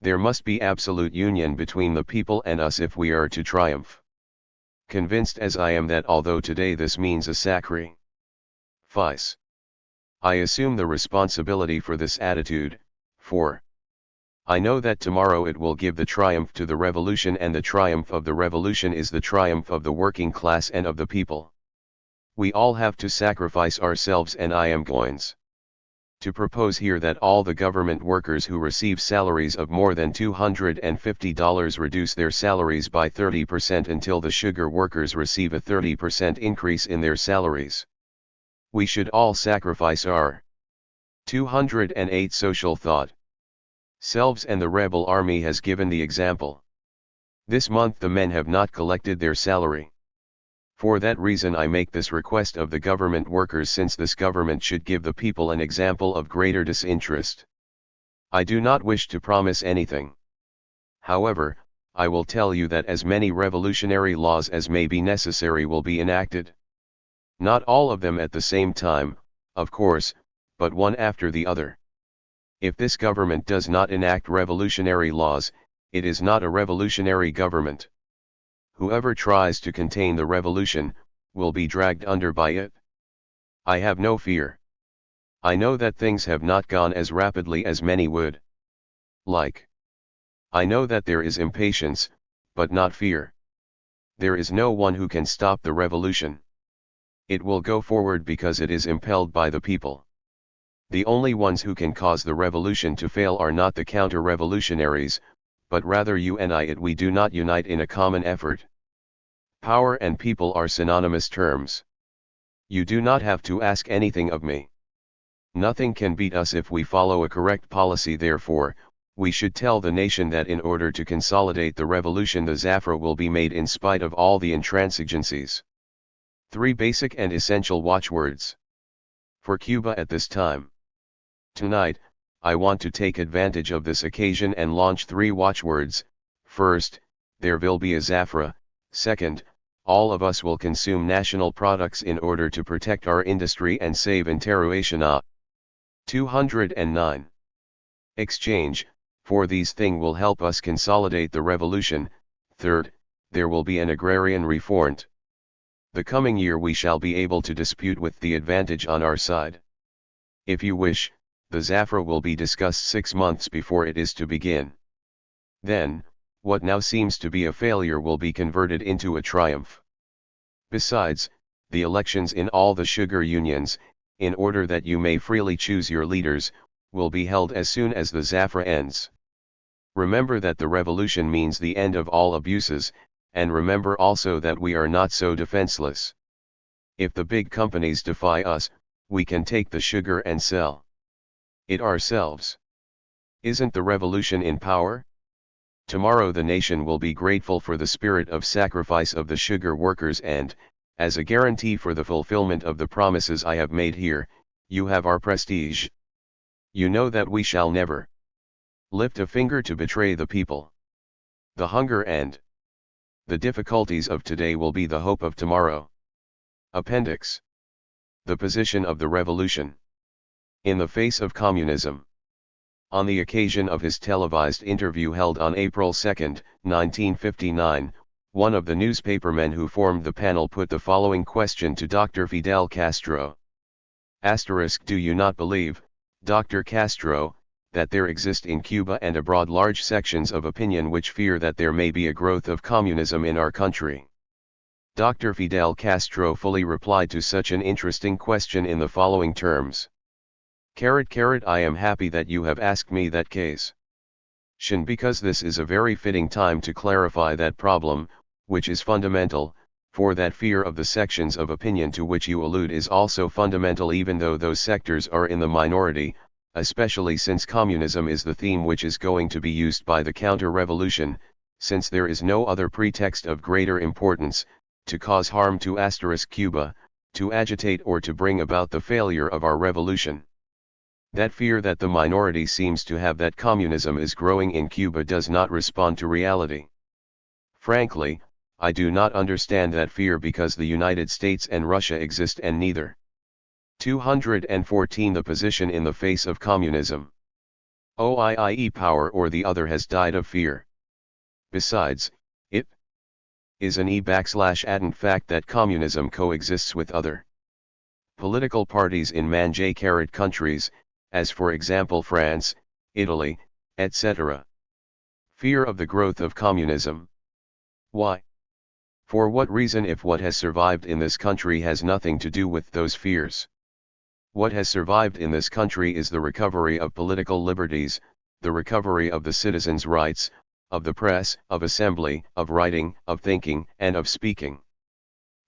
There must be absolute union between the people and us if we are to triumph. Convinced as I am that although today this means a sacrifice, I assume the responsibility for this attitude, for I know that tomorrow it will give the triumph to the revolution, and the triumph of the revolution is the triumph of the working class and of the people. We all have to sacrifice ourselves, and I am going to propose here that all the government workers who receive salaries of more than $250 reduce their salaries by 30% until the sugar workers receive a 30% increase in their salaries. We should all sacrifice our 208 social thought selves, and the rebel army has given the example. This month the men have not collected their salary. For that reason I make this request of the government workers, since this government should give the people an example of greater disinterest. I do not wish to promise anything. However, I will tell you that as many revolutionary laws as may be necessary will be enacted. Not all of them at the same time, of course, but one after the other. If this government does not enact revolutionary laws, it is not a revolutionary government. Whoever tries to contain the revolution, will be dragged under by it. I have no fear. I know that things have not gone as rapidly as many would like. I know that there is impatience, but not fear. There is no one who can stop the revolution. It will go forward because it is impelled by the people. The only ones who can cause the revolution to fail are not the counter-revolutionaries, but rather you and I. We do not unite in a common effort. Power and people are synonymous terms. You do not have to ask anything of me. Nothing can beat us if we follow a correct policy. Therefore, we should tell the nation that in order to consolidate the revolution, the Zafra will be made in spite of all the intransigencies. 3 basic and essential watchwords for Cuba at this time. Tonight, I want to take advantage of this occasion and launch 3 watchwords. First, there will be a Zafra. Second, all of us will consume national products in order to protect our industry and save interruation. 209. Exchange, for these things will help us consolidate the revolution. Third, there will be an agrarian reform. The coming year we shall be able to dispute with the advantage on our side. If you wish, the Zafra will be discussed 6 months before it is to begin. Then, what now seems to be a failure will be converted into a triumph. Besides, the elections in all the sugar unions, in order that you may freely choose your leaders, will be held as soon as the Zafra ends. Remember that the revolution means the end of all abuses, and remember also that we are not so defenseless. If the big companies defy us, we can take the sugar and sell it ourselves. Isn't the revolution in power? Tomorrow the nation will be grateful for the spirit of sacrifice of the sugar workers, and, as a guarantee for the fulfillment of the promises I have made here, you have our prestige. You know that we shall never lift a finger to betray the people. The hunger and the difficulties of today will be the hope of tomorrow. Appendix. The position of the revolution in the face of communism. On the occasion of his televised interview held on April 2, 1959, One of the newspapermen who formed the panel put the following question to Dr. Fidel Castro. Asterisk, do you not believe, Dr. Castro, that there exist in Cuba and abroad large sections of opinion which fear that there may be a growth of communism in our country? Dr. Fidel Castro fully replied to such an interesting question in the following terms. I am happy that you have asked me that case. Because this is a very fitting time to clarify that problem, which is fundamental, for that fear of the sections of opinion to which you allude is also fundamental even though those sectors are in the minority, especially since communism is the theme which is going to be used by the counter-revolution, since there is no other pretext of greater importance, to cause harm to Cuba, to agitate or to bring about the failure of our revolution. That fear that the minority seems to have that communism is growing in Cuba does not respond to reality. Frankly, I do not understand that fear because the United States and Russia exist and neither. 214 The position in the face of communism. OIE power or the other has died of fear. Besides, it is an /addent fact that communism coexists with other political parties in countries, as for example France, Italy, etc. Fear of the growth of communism. Why? For what reason if what has survived in this country has nothing to do with those fears? What has survived in this country is the recovery of political liberties, the recovery of the citizens' rights, of the press, of assembly, of writing, of thinking, and of speaking.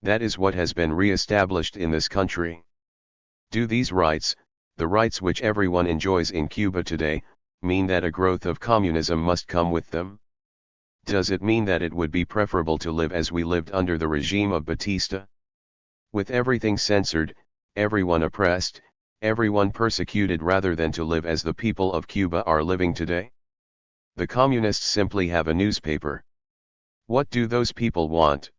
That is what has been re-established in this country. Do these rights, the rights which everyone enjoys in Cuba today, mean that a growth of communism must come with them? Does it mean that it would be preferable to live as we lived under the regime of Batista? With everything censored, everyone oppressed, everyone persecuted rather than to live as the people of Cuba are living today? The communists simply have a newspaper. What do those people want?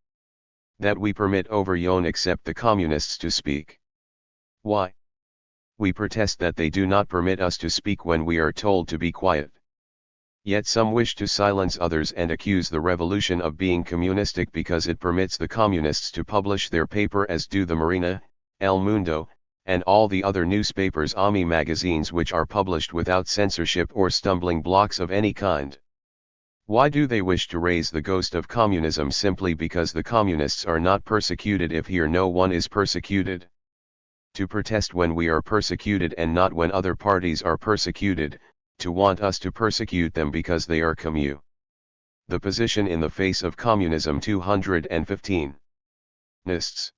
That we permit everyone except the communists to speak. Why? We protest that they do not permit us to speak when we are told to be quiet. Yet some wish to silence others and accuse the revolution of being communistic because it permits the communists to publish their paper as do the Marina, El Mundo, and all the other newspapers magazines which are published without censorship or stumbling blocks of any kind. Why do they wish to raise the ghost of communism simply because the communists are not persecuted if here no one is persecuted? To protest when we are persecuted and not when other parties are persecuted, to want us to persecute them because they are The position in the face of communism 215. Nists.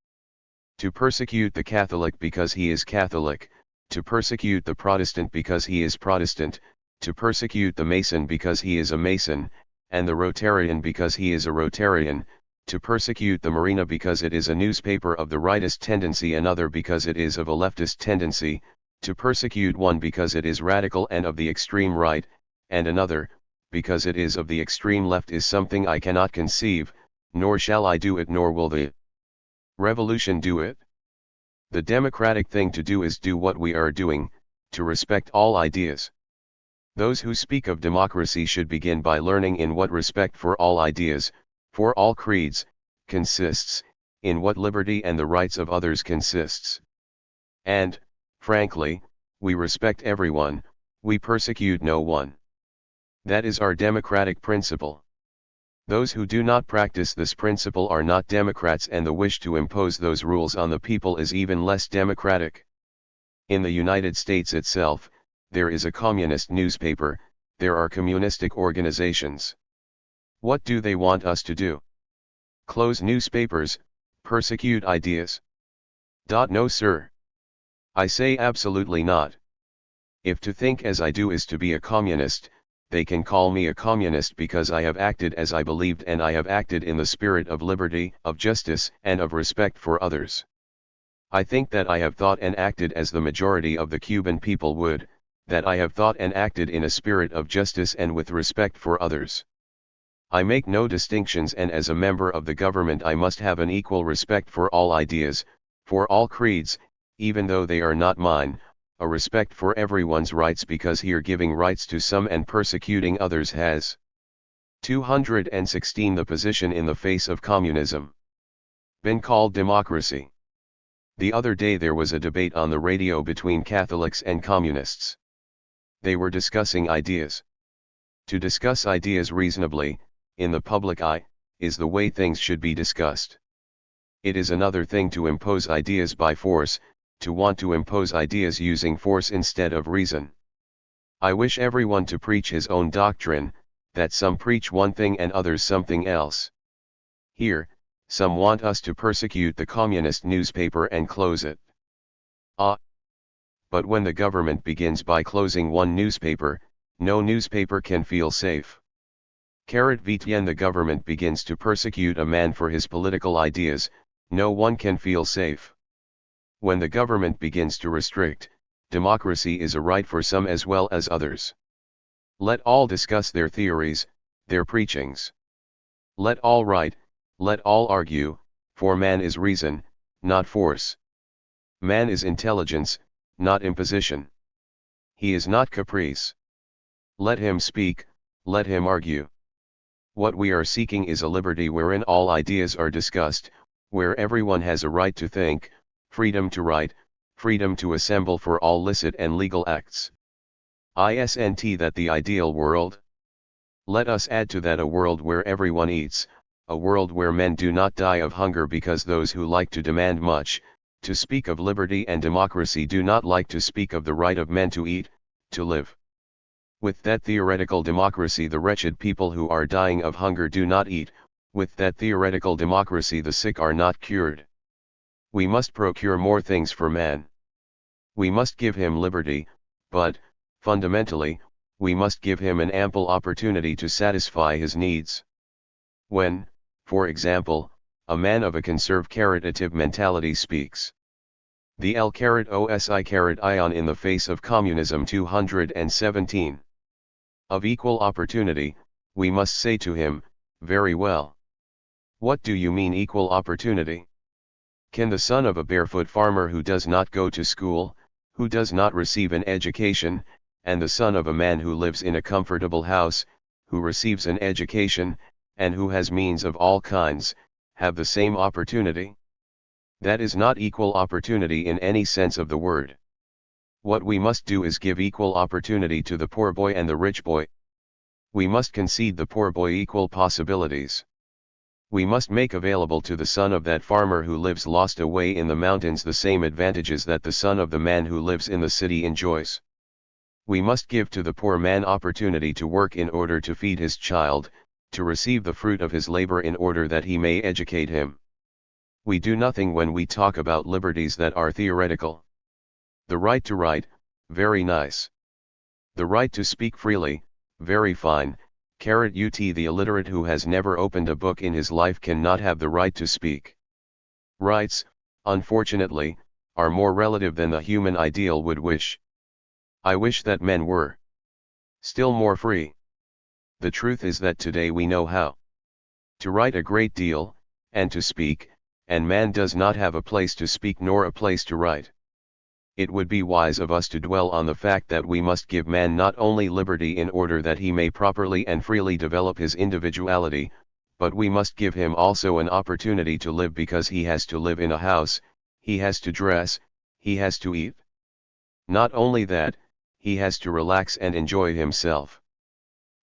To persecute the Catholic because he is Catholic, to persecute the Protestant because he is Protestant, to persecute the Mason because he is a Mason, and the Rotarian because he is a Rotarian, to persecute the Marina because it is a newspaper of the rightist tendency, another because it is of a leftist tendency, to persecute one because it is radical and of the extreme right, and another, because it is of the extreme left is something I cannot conceive, nor shall I do it nor will the revolution do it. The democratic thing to do is do what we are doing, to respect all ideas. Those who speak of democracy should begin by learning in what respect for all ideas, for all creeds, consists, in what liberty and the rights of others consists. And, frankly, we respect everyone, we persecute no one. That is our democratic principle. Those who do not practice this principle are not democrats, and the wish to impose those rules on the people is even less democratic. In the United States itself, there is a communist newspaper, there are communistic organizations. What do they want us to do? Close newspapers, persecute ideas? No sir. I say absolutely not. If to think as I do is to be a communist, they can call me a communist because I have acted as I believed, and I have acted in the spirit of liberty, of justice, and of respect for others. I think that I have thought and acted as the majority of the Cuban people would, that I have thought and acted in a spirit of justice and with respect for others. I make no distinctions, and as a member of the government I must have an equal respect for all ideas, for all creeds, even though they are not mine, a respect for everyone's rights, because here giving rights to some and persecuting others has 216 The position in the face of communism. Been called democracy. The other day there was a debate on the radio between Catholics and communists. They were discussing ideas. To discuss ideas reasonably, in the public eye, is the way things should be discussed. It is another thing to impose ideas by force, to want to impose ideas using force instead of reason. I wish everyone to preach his own doctrine, that some preach one thing and others something else. Here, some want us to persecute the communist newspaper and close it. But when the government begins by closing one newspaper, no newspaper can feel safe. When the government begins to persecute a man for his political ideas, no one can feel safe. When the government begins to restrict, democracy is a right for some as well as others. Let all discuss their theories, their preachings. Let all write, let all argue, for man is reason, not force. Man is intelligence, not imposition. He is not caprice. Let him speak, let him argue. What we are seeking is a liberty wherein all ideas are discussed, where everyone has a right to think, freedom to write, freedom to assemble for all licit and legal acts. Isn't that the ideal world? Let us add to that a world where everyone eats, a world where men do not die of hunger because those who like to demand much, to speak of liberty and democracy do not like to speak of the right of men to eat, to live. With that theoretical democracy the wretched people who are dying of hunger do not eat, with that theoretical democracy the sick are not cured. We must procure more things for man. We must give him liberty, but, fundamentally, we must give him an ample opportunity to satisfy his needs. When, for example, a man of a conservative mentality speaks. The L-OSI-ion in the face of communism 217. Of equal opportunity, we must say to him, very well. What do you mean equal opportunity? Can the son of a barefoot farmer who does not go to school, who does not receive an education, and the son of a man who lives in a comfortable house, who receives an education, and who has means of all kinds, have the same opportunity? That is not equal opportunity in any sense of the word. What we must do is give equal opportunity to the poor boy and the rich boy. We must concede the poor boy equal possibilities. We must make available to the son of that farmer who lives lost away in the mountains the same advantages that the son of the man who lives in the city enjoys. We must give to the poor man opportunity to work in order to feed his child, to receive the fruit of his labor in order that he may educate him. We do nothing when we talk about liberties that are theoretical. The right to write, very nice. The right to speak freely, very fine. The illiterate who has never opened a book in his life cannot have the right to speak. Rights, unfortunately, are more relative than the human ideal would wish. I wish that men were still more free. The truth is that today we know how to write a great deal, and to speak, and man does not have a place to speak nor a place to write. It would be wise of us to dwell on the fact that we must give man not only liberty in order that he may properly and freely develop his individuality, but we must give him also an opportunity to live, because he has to live in a house, he has to dress, he has to eat. Not only that, he has to relax and enjoy himself.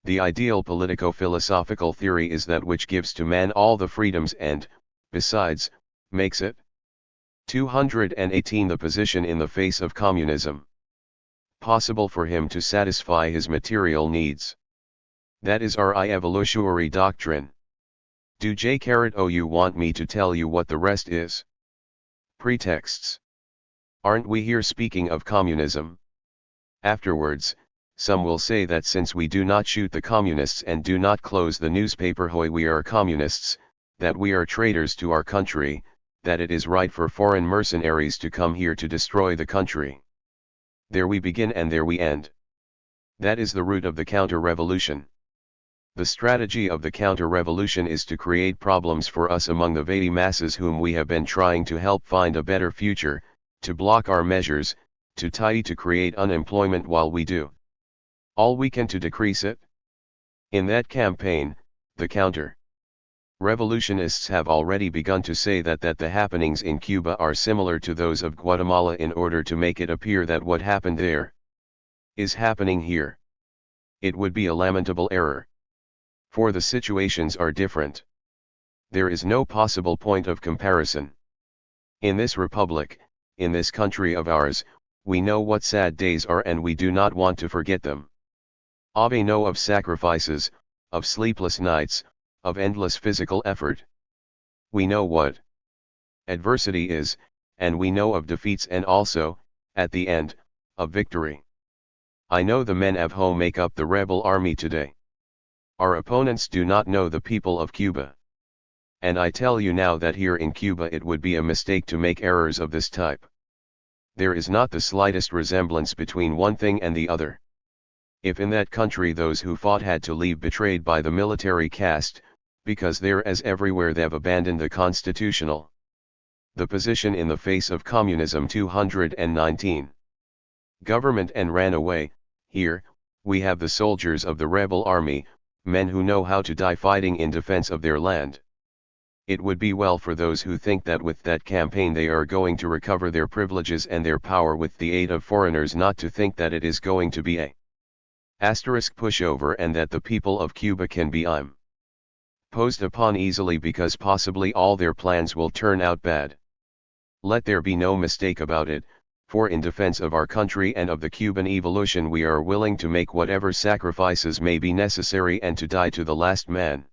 The ideal politico-philosophical theory is that which gives to man all the freedoms and, besides, makes it 218 the position in the face of communism possible for him to satisfy his material needs. That is our evolutionary doctrine. Do you want me to tell you what the rest is? Pretexts. Aren't we here speaking of communism? Afterwards, some will say that since we do not shoot the communists and do not close the newspaper, we are communists, that we are traitors to our country, that it is right for foreign mercenaries to come here to destroy the country. There we begin and there we end. That is the root of the counter-revolution. The strategy of the counter-revolution is to create problems for us among the vady masses whom we have been trying to help find a better future, to block our measures, to create unemployment while we do all we can to decrease it. In that campaign, The counter. Revolutionists have already begun to say that the happenings in Cuba are similar to those of Guatemala in order to make it appear that what happened there is happening here. It would be a lamentable error. For the situations are different. There is no possible point of comparison. In this republic, in this country of ours, we know what sad days are and we do not want to forget them. We know of sacrifices, of sleepless nights, of endless physical effort. We know what adversity is, and we know of defeats and also, at the end, of victory. I know the men of home make up the rebel army today. Our opponents do not know the people of Cuba. And I tell you now that here in Cuba it would be a mistake to make errors of this type. There is not the slightest resemblance between one thing and the other. If in that country those who fought had to leave betrayed by the military caste, because there as everywhere they've abandoned the constitutional the position in the face of communism 219 government and ran away, here, we have the soldiers of the rebel army, men who know how to die fighting in defense of their land. It would be well for those who think that with that campaign they are going to recover their privileges and their power with the aid of foreigners not to think that it is going to be a pushover and that the people of Cuba can be imposed upon easily because possibly all their plans will turn out bad. Let there be no mistake about it, for in defense of our country and of the Cuban evolution we are willing to make whatever sacrifices may be necessary and to die to the last man.